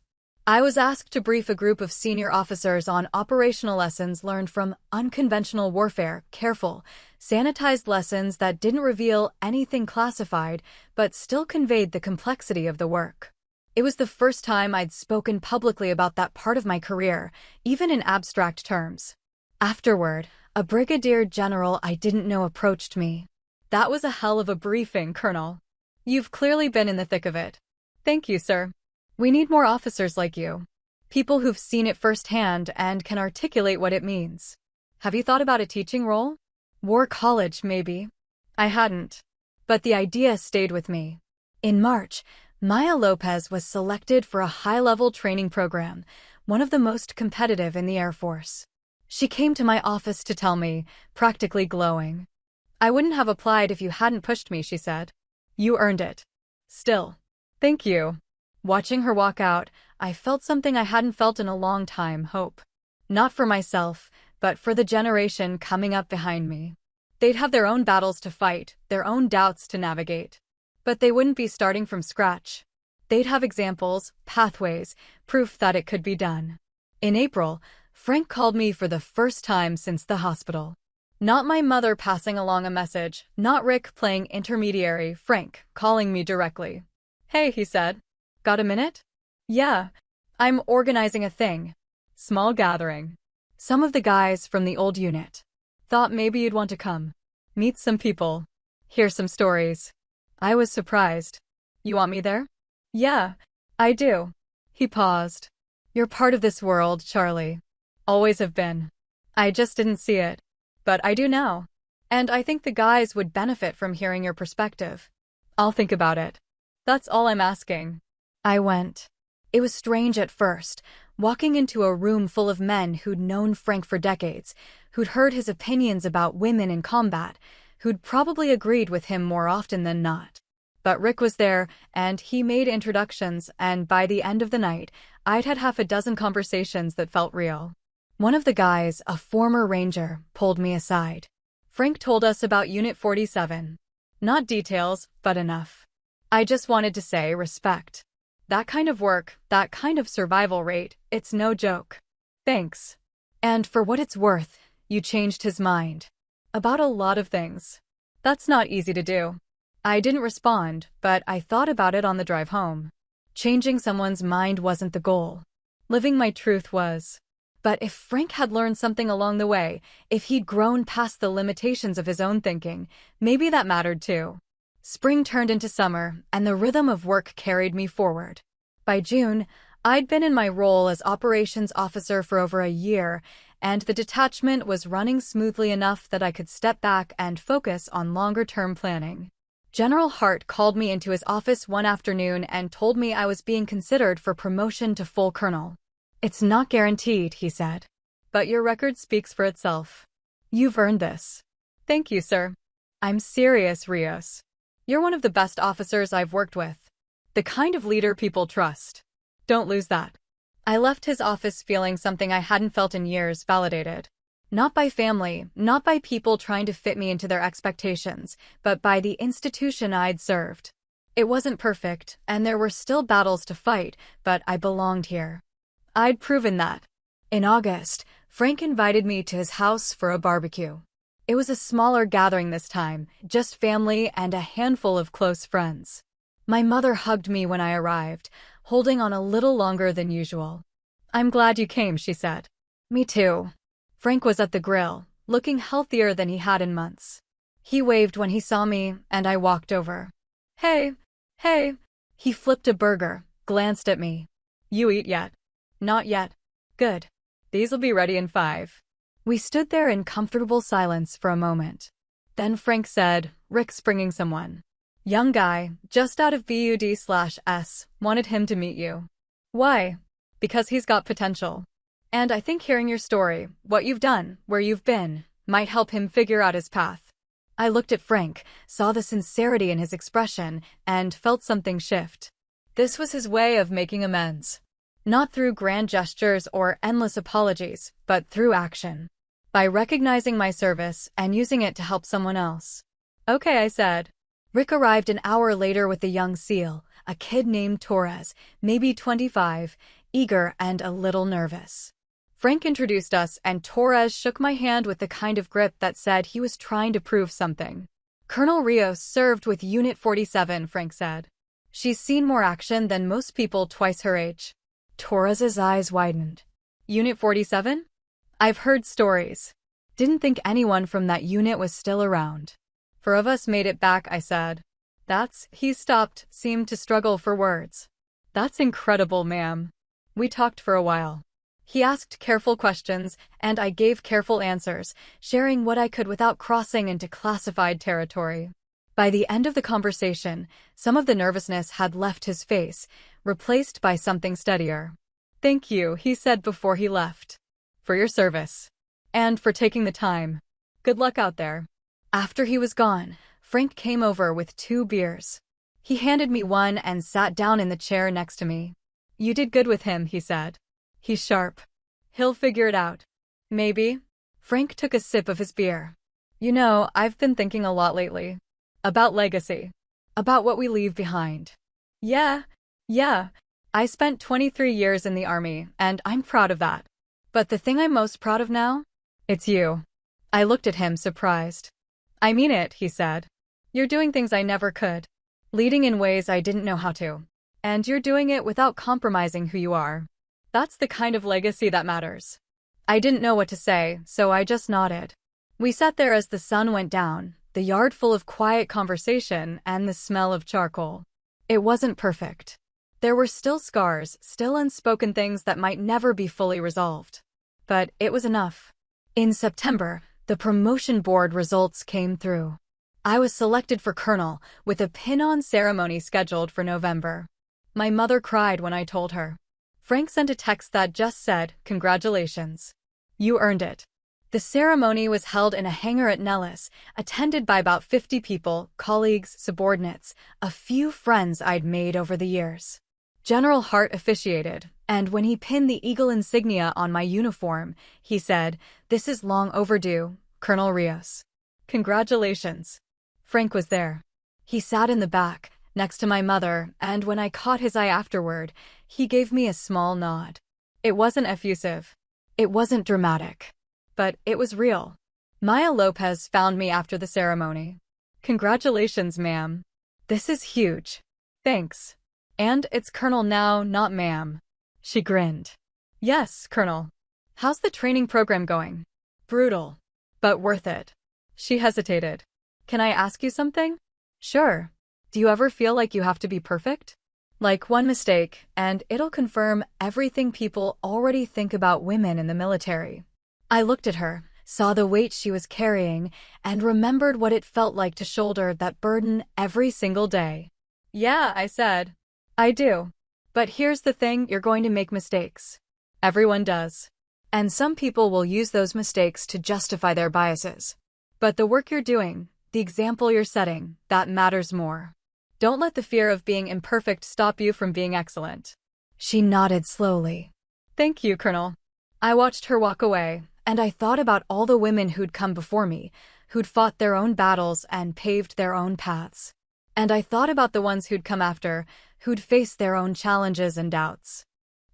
I was asked to brief a group of senior officers on operational lessons learned from unconventional warfare, careful, sanitized lessons that didn't reveal anything classified, but still conveyed the complexity of the work. It was the first time I'd spoken publicly about that part of my career, even in abstract terms. Afterward, a brigadier general I didn't know approached me. That was a hell of a briefing, Colonel. You've clearly been in the thick of it. Thank you, sir. We need more officers like you. People who've seen it firsthand and can articulate what it means. Have you thought about a teaching role? War college, maybe. I hadn't. But the idea stayed with me. In March, Maya Lopez was selected for a high-level training program, one of the most competitive in the Air Force. She came to my office to tell me, practically glowing. I wouldn't have applied if you hadn't pushed me, she said. You earned it. Still. Thank you. Watching her walk out, I felt something I hadn't felt in a long time, hope. Not for myself, but for the generation coming up behind me. They'd have their own battles to fight, their own doubts to navigate. But they wouldn't be starting from scratch. They'd have examples, pathways, proof that it could be done. In April, Frank called me for the first time since the hospital. Not my mother passing along a message, not Rick playing intermediary, Frank calling me directly. Hey, he said. Got a minute? Yeah. I'm organizing a thing. Small gathering. Some of the guys from the old unit. Thought maybe you'd want to come. Meet some people. Hear some stories. I was surprised. You want me there? Yeah, I do. He paused. You're part of this world, Charlie. Always have been. I just didn't see it. But I do now. And I think the guys would benefit from hearing your perspective. I'll think about it. That's all I'm asking. I went. It was strange at first, walking into a room full of men who'd known Frank for decades, who'd heard his opinions about women in combat, who'd probably agreed with him more often than not. But Rick was there, and he made introductions, and by the end of the night, I'd had half a dozen conversations that felt real. One of the guys, a former ranger, pulled me aside. Frank told us about Unit 47. Not details, but enough. I just wanted to say respect. That kind of work, that kind of survival rate, it's no joke. Thanks. And for what it's worth, you changed his mind. About a lot of things. That's not easy to do. I didn't respond, but I thought about it on the drive home. Changing someone's mind wasn't the goal. Living my truth was. But if Frank had learned something along the way, if he'd grown past the limitations of his own thinking, maybe that mattered too. Spring turned into summer, and the rhythm of work carried me forward. By June, I'd been in my role as operations officer for over a year, and the detachment was running smoothly enough that I could step back and focus on longer-term planning. General Hart called me into his office one afternoon and told me I was being considered for promotion to full colonel. "It's not guaranteed," he said. "But your record speaks for itself. You've earned this." "Thank you, sir." "I'm serious, Rios. You're one of the best officers I've worked with. The kind of leader people trust. Don't lose that." I left his office feeling something I hadn't felt in years, validated. Not by family, not by people trying to fit me into their expectations, but by the institution I'd served. It wasn't perfect, and there were still battles to fight, but I belonged here. I'd proven that. In August, Frank invited me to his house for a barbecue. It was a smaller gathering this time, just family and a handful of close friends. My mother hugged me when I arrived, holding on a little longer than usual. "I'm glad you came," she said. "Me too." Frank was at the grill, looking healthier than he had in months. He waved when he saw me, and I walked over. Hey. He flipped a burger, glanced at me. "You eat yet?" "Not yet." "Good. These'll be ready in 5. We stood there in comfortable silence for a moment. Then Frank said, "Rick's bringing someone. Young guy, just out of BUD/S, wanted him to meet you." "Why?" "Because he's got potential. And I think hearing your story, what you've done, where you've been, might help him figure out his path." I looked at Frank, saw the sincerity in his expression, and felt something shift. This was his way of making amends. Not through grand gestures or endless apologies, but through action. By recognizing my service and using it to help someone else. "Okay," I said. Rick arrived an hour later with the young SEAL, a kid named Torres, maybe 25, eager and a little nervous. Frank introduced us, and Torres shook my hand with the kind of grip that said he was trying to prove something. "Colonel Rios served with Unit 47, Frank said. "She's seen more action than most people twice her age." Torres's eyes widened. "Unit 47? I've heard stories. Didn't think anyone from that unit was still around." "4 of us made it back," I said. He stopped, seemed to struggle for words. "That's incredible, ma'am." We talked for a while. He asked careful questions, and I gave careful answers, sharing what I could without crossing into classified territory. By the end of the conversation, some of the nervousness had left his face, replaced by something steadier. "Thank you," he said before he left. "For your service. And for taking the time. Good luck out there." After he was gone, Frank came over with 2 beers. He handed me one and sat down in the chair next to me. "You did good with him," he said. "He's sharp. He'll figure it out." "Maybe." Frank took a sip of his beer. "You know, I've been thinking a lot lately. About legacy. About what we leave behind." Yeah. I spent 23 years in the Army, and I'm proud of that. But the thing I'm most proud of now? It's you." I looked at him, surprised. "I mean it," he said. "You're doing things I never could. Leading in ways I didn't know how to. And you're doing it without compromising who you are. That's the kind of legacy that matters." I didn't know what to say, so I just nodded. We sat there as the sun went down, the yard full of quiet conversation and the smell of charcoal. It wasn't perfect. There were still scars, still unspoken things that might never be fully resolved. But it was enough. In September, the promotion board results came through. I was selected for colonel, with a pin-on ceremony scheduled for November. My mother cried when I told her. Frank sent a text that just said, "Congratulations. You earned it." The ceremony was held in a hangar at Nellis, attended by about 50 people, colleagues, subordinates, a few friends I'd made over the years. General Hart officiated, and when he pinned the eagle insignia on my uniform, he said, "This is long overdue, Colonel Rios. Congratulations." Frank was there. He sat in the back, next to my mother, and when I caught his eye afterward, he gave me a small nod. It wasn't effusive. It wasn't dramatic, but it was real. Maya Lopez found me after the ceremony. Congratulations, ma'am. This is huge. Thanks. And it's Colonel now, not ma'am. She grinned. Yes, Colonel. How's the training program going? Brutal, but worth it. She hesitated. Can I ask you something? Sure. Do you ever feel like you have to be perfect? Like one mistake, and it'll confirm everything people already think about women in the military. I looked at her, saw the weight she was carrying, and remembered what it felt like to shoulder that burden every single day. Yeah, I said. I do. But here's the thing, you're going to make mistakes. Everyone does. And some people will use those mistakes to justify their biases. But the work you're doing, the example you're setting, that matters more. Don't let the fear of being imperfect stop you from being excellent. She nodded slowly. Thank you, Colonel. I watched her walk away, and I thought about all the women who'd come before me, who'd fought their own battles and paved their own paths. And I thought about the ones who'd come after, who'd faced their own challenges and doubts.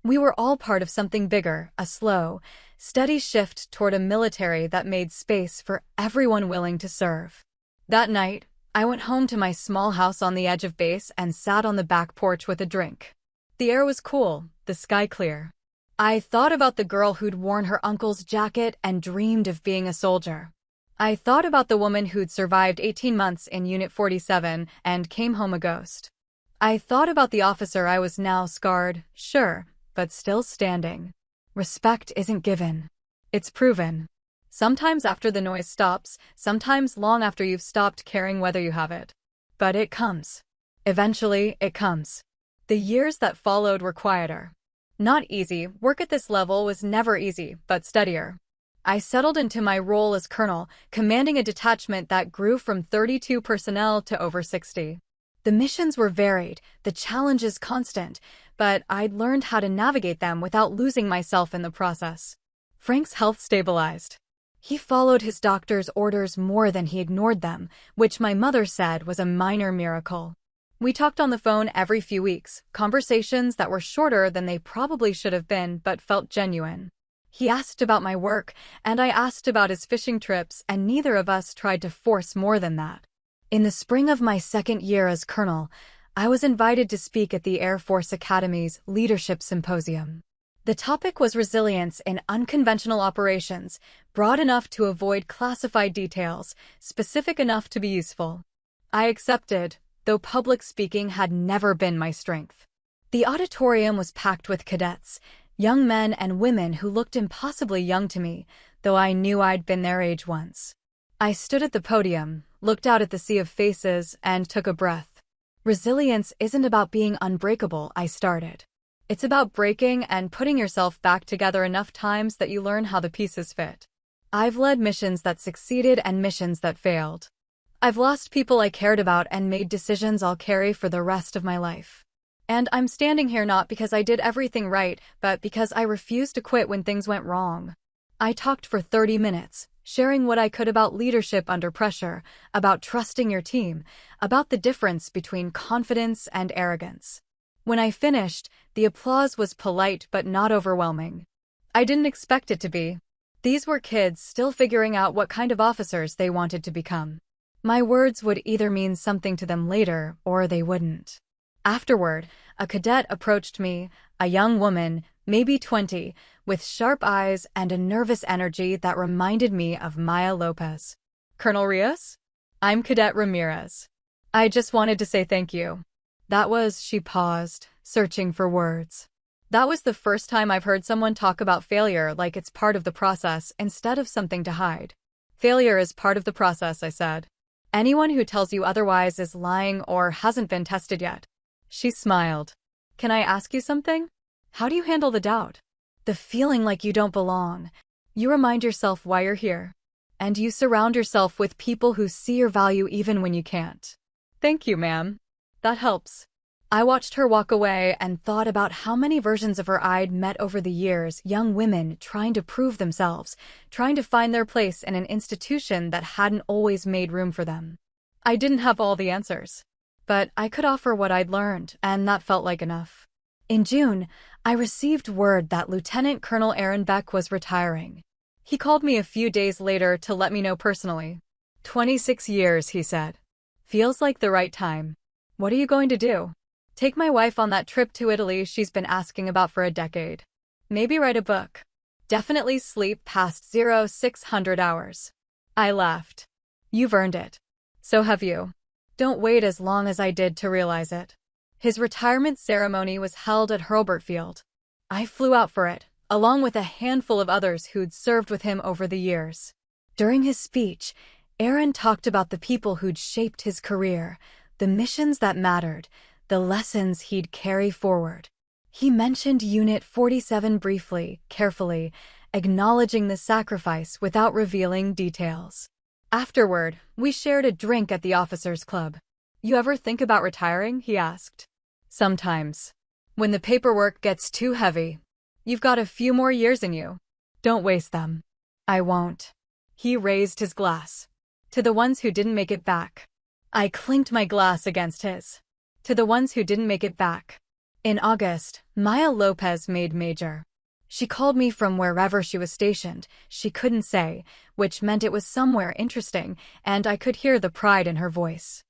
We were all part of something bigger, a slow, steady shift toward a military that made space for everyone willing to serve. That night, I went home to my small house on the edge of base and sat on the back porch with a drink. The air was cool, the sky clear. I thought about the girl who'd worn her uncle's jacket and dreamed of being a soldier. I thought about the woman who'd survived 18 months in Unit 47 and came home a ghost. I thought about the officer I was now scarred, sure, but still standing. Respect isn't given. It's proven. Sometimes after the noise stops, sometimes long after you've stopped caring whether you have it. But it comes. Eventually, it comes. The years that followed were quieter. Not easy, work at this level was never easy, but steadier. I settled into my role as colonel, commanding a detachment that grew from 32 personnel to over 60. The missions were varied, the challenges constant, but I'd learned how to navigate them without losing myself in the process. Frank's health stabilized. He followed his doctor's orders more than he ignored them, which my mother said was a minor miracle. We talked on the phone every few weeks, conversations that were shorter than they probably should have been but felt genuine. He asked about my work, and I asked about his fishing trips, and neither of us tried to force more than that. In the spring of my second year as colonel, I was invited to speak at the Air Force Academy's Leadership Symposium. The topic was resilience in unconventional operations, broad enough to avoid classified details, specific enough to be useful. I accepted, though public speaking had never been my strength. The auditorium was packed with cadets, young men and women who looked impossibly young to me, though I knew I'd been their age once. I stood at the podium, looked out at the sea of faces, and took a breath. Resilience isn't about being unbreakable, I started. It's about breaking and putting yourself back together enough times that you learn how the pieces fit. I've led missions that succeeded and missions that failed. I've lost people I cared about and made decisions I'll carry for the rest of my life. And I'm standing here not because I did everything right, but because I refused to quit when things went wrong. I talked for 30 minutes, sharing what I could about leadership under pressure, about trusting your team, about the difference between confidence and arrogance. When I finished, the applause was polite but not overwhelming. I didn't expect it to be. These were kids still figuring out what kind of officers they wanted to become. My words would either mean something to them later, or they wouldn't. Afterward, a cadet approached me, a young woman, maybe 20, with sharp eyes and a nervous energy that reminded me of Maya Lopez. Colonel Rios? I'm Cadet Ramirez. I just wanted to say thank you. She paused, searching for words. That was the first time I've heard someone talk about failure like it's part of the process instead of something to hide. Failure is part of the process, I said. Anyone who tells you otherwise is lying or hasn't been tested yet. She smiled. Can I ask you something? How do you handle the doubt? The feeling like you don't belong. You remind yourself why you're here. And you surround yourself with people who see your value even when you can't. Thank you, ma'am. That helps. I watched her walk away and thought about how many versions of her I'd met over the years, young women trying to prove themselves, trying to find their place in an institution that hadn't always made room for them. I didn't have all the answers, but I could offer what I'd learned, and that felt like enough. In June, I received word that Lieutenant Colonel Aaron Beck was retiring. He called me a few days later to let me know personally. 26 years, he said. Feels like the right time. What are you going to do? Take my wife on that trip to Italy she's been asking about for a decade. Maybe write a book. Definitely sleep past 0600 hours. I laughed. You've earned it. So have you. Don't wait as long as I did to realize it. His retirement ceremony was held at Hurlburt Field. I flew out for it, along with a handful of others who'd served with him over the years. During his speech, Aaron talked about the people who'd shaped his career, the missions that mattered, the lessons he'd carry forward. He mentioned Unit 47 briefly, carefully, acknowledging the sacrifice without revealing details. Afterward, we shared a drink at the officers' club. You ever think about retiring? He asked. Sometimes. When the paperwork gets too heavy. You've got a few more years in you. Don't waste them. I won't. He raised his glass. To the ones who didn't make it back. I clinked my glass against his. To the ones who didn't make it back. In August, Maya Lopez made major. She called me from wherever she was stationed, she couldn't say, which meant it was somewhere interesting, and I could hear the pride in her voice.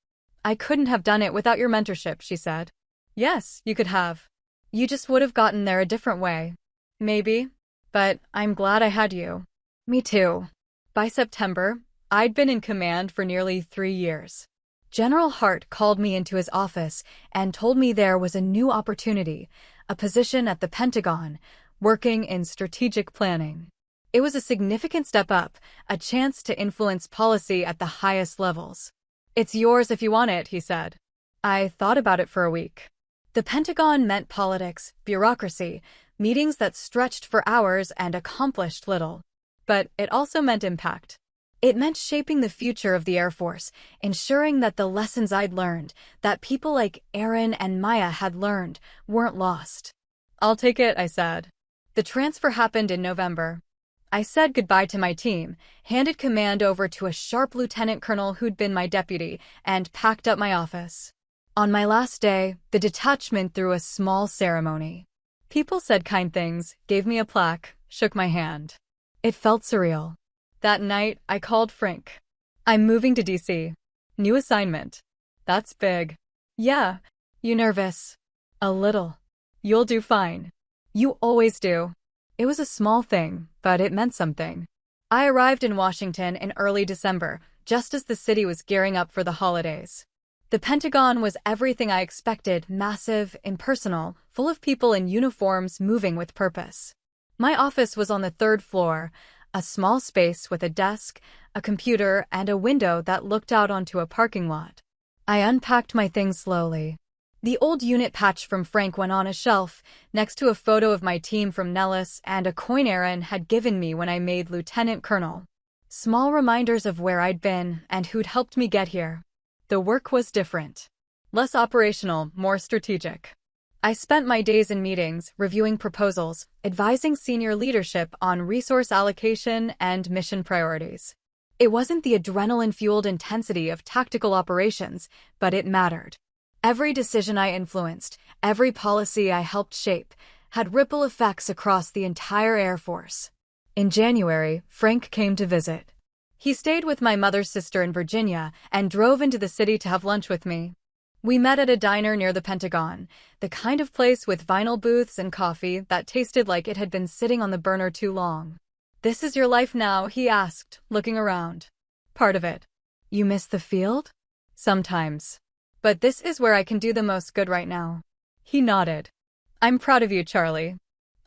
I couldn't have done it without your mentorship, she said. Yes, you could have. You just would have gotten there a different way. Maybe. But I'm glad I had you. Me too. By September, I'd been in command for nearly 3 years. General Hart called me into his office and told me there was a new opportunity, a position at the Pentagon, working in strategic planning. It was a significant step up, a chance to influence policy at the highest levels. It's yours if you want it, he said. I thought about it for a week. The Pentagon meant politics, bureaucracy, meetings that stretched for hours and accomplished little. But it also meant impact. It meant shaping the future of the Air Force, ensuring that the lessons I'd learned, that people like Aaron and Maya had learned, weren't lost. I'll take it, I said. The transfer happened in November. I said goodbye to my team, handed command over to a sharp lieutenant colonel who'd been my deputy, and packed up my office. On my last day, the detachment threw a small ceremony. People said kind things, gave me a plaque, shook my hand. It felt surreal. That night, I called Frank. I'm moving to DC. New assignment. That's big. Yeah. You nervous? A little. You'll do fine. You always do. It was a small thing, but it meant something. I arrived in Washington in early December, just as the city was gearing up for the holidays. The Pentagon was everything I expected, massive, impersonal, full of people in uniforms moving with purpose. My office was on the 3rd floor, a small space with a desk, a computer, and a window that looked out onto a parking lot. I unpacked my things slowly. The old unit patch from Frank went on a shelf, next to a photo of my team from Nellis and a coin Aaron had given me when I made lieutenant colonel. Small reminders of where I'd been and who'd helped me get here. The work was different. Less operational, more strategic. I spent my days in meetings, reviewing proposals, advising senior leadership on resource allocation and mission priorities. It wasn't the adrenaline-fueled intensity of tactical operations, but it mattered. Every decision I influenced, every policy I helped shape, had ripple effects across the entire Air Force. In January, Frank came to visit. He stayed with my mother's sister in Virginia and drove into the city to have lunch with me. We met at a diner near the Pentagon, the kind of place with vinyl booths and coffee that tasted like it had been sitting on the burner too long. "This is your life now?" he asked, looking around. "Part of it." "You miss the field?" "Sometimes. But this is where I can do the most good right now." He nodded. "I'm proud of you, Charlie."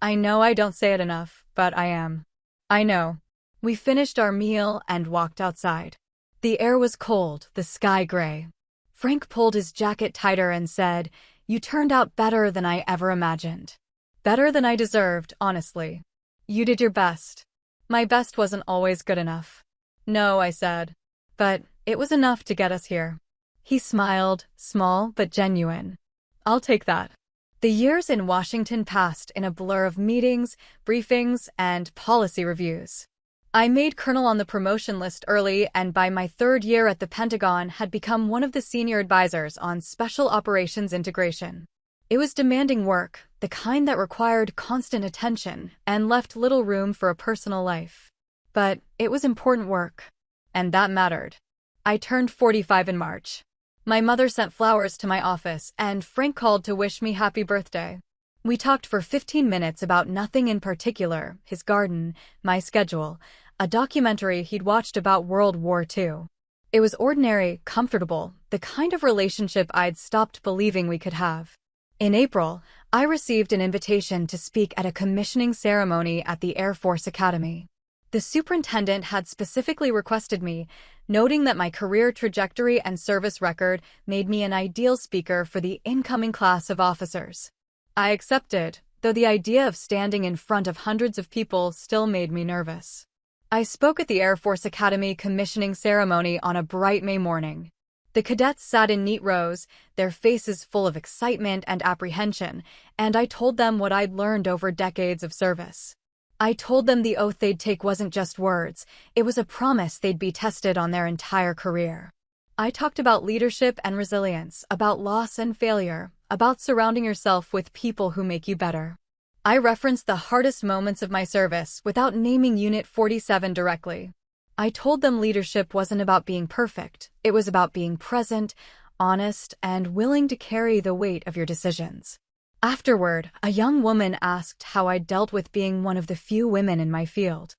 I know I don't say it enough, but I am. I know. We finished our meal and walked outside. The air was cold, the sky gray. Frank pulled his jacket tighter and said, "You turned out better than I ever imagined. Better than I deserved, honestly. You did your best." "My best wasn't always good enough." "No," I said. "But it was enough to get us here." He smiled, small but genuine. "I'll take that." The years in Washington passed in a blur of meetings, briefings, and policy reviews. I made colonel on the promotion list early, and by my 3rd year at the Pentagon had become one of the senior advisors on special operations integration. It was demanding work, the kind that required constant attention and left little room for a personal life. But it was important work, and that mattered. I turned 45 in March. My mother sent flowers to my office, and Frank called to wish me happy birthday. We talked for 15 minutes about nothing in particular, his garden, my schedule, a documentary he'd watched about World War II. It was ordinary, comfortable, the kind of relationship I'd stopped believing we could have. In April, I received an invitation to speak at a commissioning ceremony at the Air Force Academy. The superintendent had specifically requested me, noting that my career trajectory and service record made me an ideal speaker for the incoming class of officers. I accepted, though the idea of standing in front of hundreds of people still made me nervous. I spoke at the Air Force Academy commissioning ceremony on a bright May morning. The cadets sat in neat rows, their faces full of excitement and apprehension, and I told them what I'd learned over decades of service. I told them the oath they'd take wasn't just words, it was a promise they'd be tested on their entire career. I talked about leadership and resilience, about loss and failure, about surrounding yourself with people who make you better. I referenced the hardest moments of my service without naming Unit 47 directly. I told them leadership wasn't about being perfect, it was about being present, honest, and willing to carry the weight of your decisions. Afterward, a young woman asked how I dealt with being one of the few women in my field.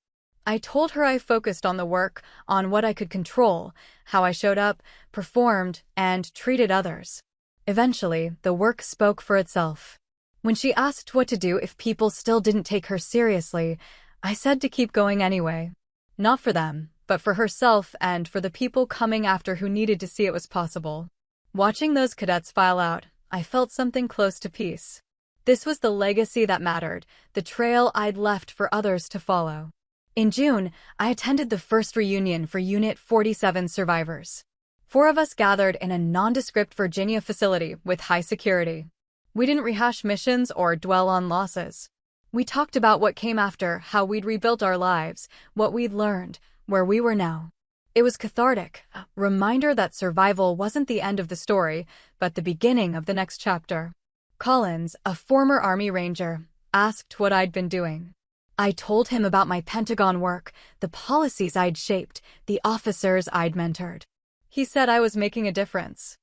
I told her I focused on the work, on what I could control, how I showed up, performed, and treated others. Eventually, the work spoke for itself. When she asked what to do if people still didn't take her seriously, I said to keep going anyway. Not for them, but for herself and for the people coming after who needed to see it was possible. Watching those cadets file out, I felt something close to peace. This was the legacy that mattered, the trail I'd left for others to follow. In June, I attended the first reunion for Unit 47 survivors. 4 of us gathered in a nondescript Virginia facility with high security. We didn't rehash missions or dwell on losses. We talked about what came after, how we'd rebuilt our lives, what we'd learned, where we were now. It was cathartic, a reminder that survival wasn't the end of the story, but the beginning of the next chapter. Collins, a former Army Ranger, asked what I'd been doing. I told him about my Pentagon work, the policies I'd shaped, the officers I'd mentored. He said I was making a difference.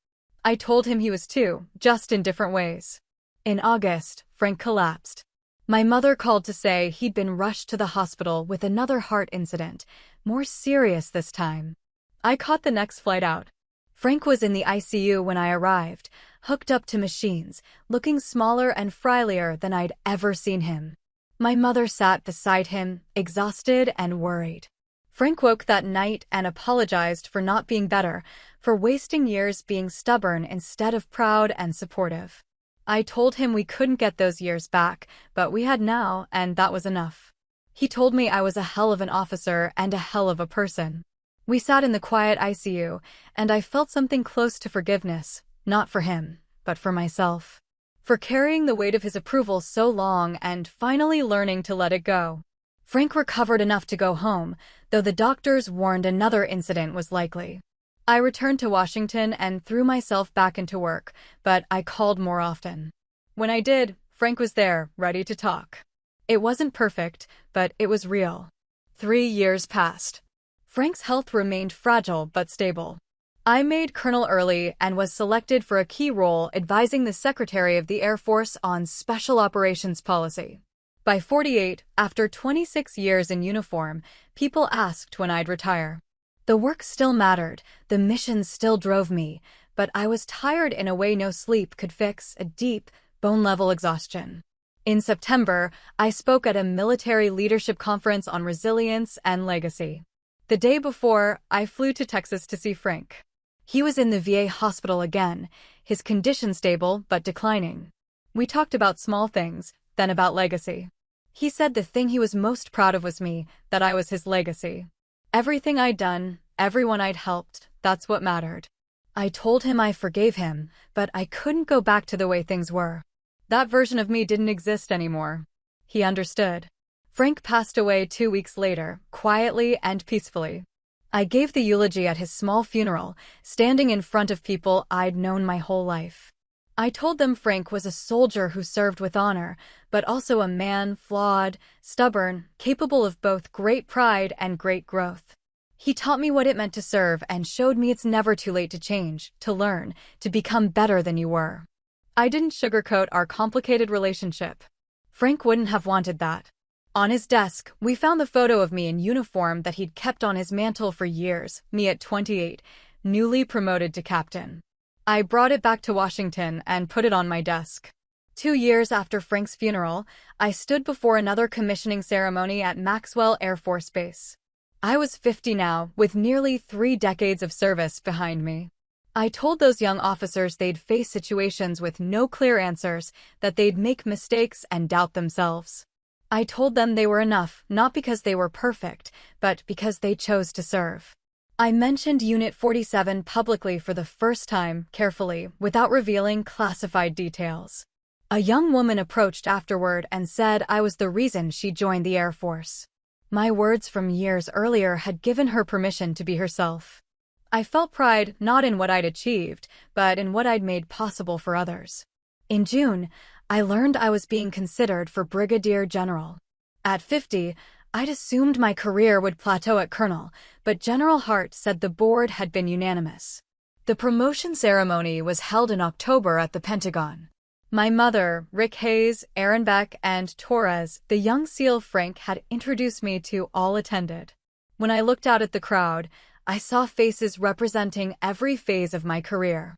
I told him he was too, just in different ways. In August, Frank collapsed. My mother called to say he'd been rushed to the hospital with another heart incident, more serious this time. I caught the next flight out. Frank was in the ICU when I arrived, hooked up to machines, looking smaller and frilier than I'd ever seen him. My mother sat beside him, exhausted and worried. Frank woke that night and apologized for not being better, for wasting years being stubborn instead of proud and supportive. I told him we couldn't get those years back, but we had now, and that was enough. He told me I was a hell of an officer and a hell of a person. We sat in the quiet ICU, and I felt something close to forgiveness, not for him, but for myself. For carrying the weight of his approval so long and finally learning to let it go. Frank recovered enough to go home, though the doctors warned another incident was likely. I returned to Washington and threw myself back into work, but I called more often. When I did, Frank was there, ready to talk. It wasn't perfect, but it was real. 3 years passed. Frank's health remained fragile but stable. I made Colonel early and was selected for a key role advising the Secretary of the Air Force on Special Operations Policy. By 48, after 26 years in uniform, people asked when I'd retire. The work still mattered, the mission still drove me, but I was tired in a way no sleep could fix, a deep, bone-level exhaustion. In September, I spoke at a military leadership conference on resilience and legacy. The day before, I flew to Texas to see Frank. He was in the VA hospital again, his condition stable but declining. We talked about small things, then about legacy. He said the thing he was most proud of was me, that I was his legacy. Everything I'd done, everyone I'd helped, that's what mattered. I told him I forgave him, but I couldn't go back to the way things were. That version of me didn't exist anymore. He understood. Frank passed away 2 weeks later, quietly and peacefully. I gave the eulogy at his small funeral, standing in front of people I'd known my whole life. I told them Frank was a soldier who served with honor, but also a man flawed, stubborn, capable of both great pride and great growth. He taught me what it meant to serve and showed me it's never too late to change, to learn, to become better than you were. I didn't sugarcoat our complicated relationship. Frank wouldn't have wanted that. On his desk, we found the photo of me in uniform that he'd kept on his mantle for years, me at 28, newly promoted to captain. I brought it back to Washington and put it on my desk. 2 years after Frank's funeral, I stood before another commissioning ceremony at Maxwell Air Force Base. I was 50 now, with nearly 3 decades of service behind me. I told those young officers they'd face situations with no clear answers, that they'd make mistakes and doubt themselves. I told them they were enough, not because they were perfect, but because they chose to serve. I mentioned Unit 47 publicly for the first time, carefully, without revealing classified details. A young woman approached afterward and said I was the reason she joined the Air Force. My words from years earlier had given her permission to be herself. I felt pride not in what I'd achieved, but in what I'd made possible for others. In June, I learned I was being considered for Brigadier General. At 50, I'd assumed my career would plateau at Colonel, but General Hart said the board had been unanimous. The promotion ceremony was held in October at the Pentagon. My mother, Rick Hayes, Aaron Beck, and Torres, the young SEAL Frank, had introduced me to all attended. When I looked out at the crowd, I saw faces representing every phase of my career.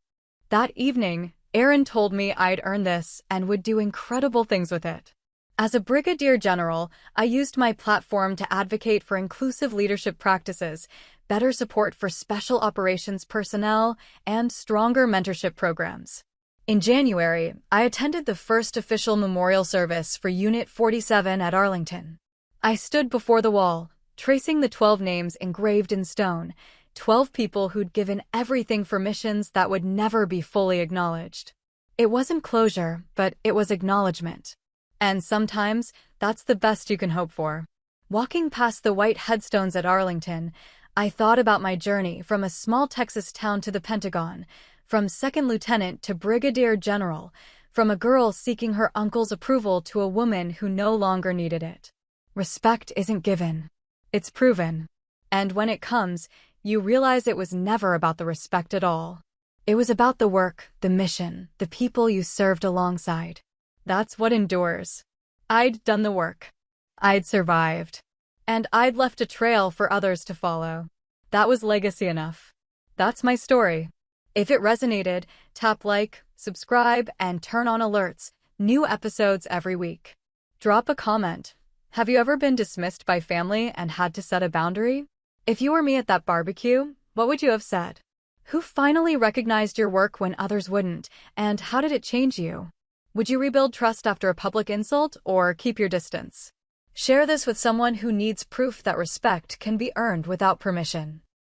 That evening, Aaron told me I'd earned this and would do incredible things with it. As a brigadier general, I used my platform to advocate for inclusive leadership practices, better support for special operations personnel, and stronger mentorship programs. In January, I attended the first official memorial service for Unit 47 at Arlington. I stood before the wall, tracing the 12 names engraved in stone, 12 people who'd given everything for missions that would never be fully acknowledged. It wasn't closure, but it was acknowledgement. And sometimes, that's the best you can hope for. Walking past the white headstones at Arlington, I thought about my journey from a small Texas town to the Pentagon, from second lieutenant to brigadier general, from a girl seeking her uncle's approval to a woman who no longer needed it. Respect isn't given. It's proven. And when it comes, you realize it was never about the respect at all. It was about the work, the mission, the people you served alongside. That's what endures. I'd done the work. I'd survived. And I'd left a trail for others to follow. That was legacy enough. That's my story. If it resonated, tap like, subscribe, and turn on alerts. New episodes every week. Drop a comment. Have you ever been dismissed by family and had to set a boundary? If you were me at that barbecue, what would you have said? Who finally recognized your work when others wouldn't, and how did it change you? Would you rebuild trust after a public insult, or keep your distance? Share this with someone who needs proof that respect can be earned without permission.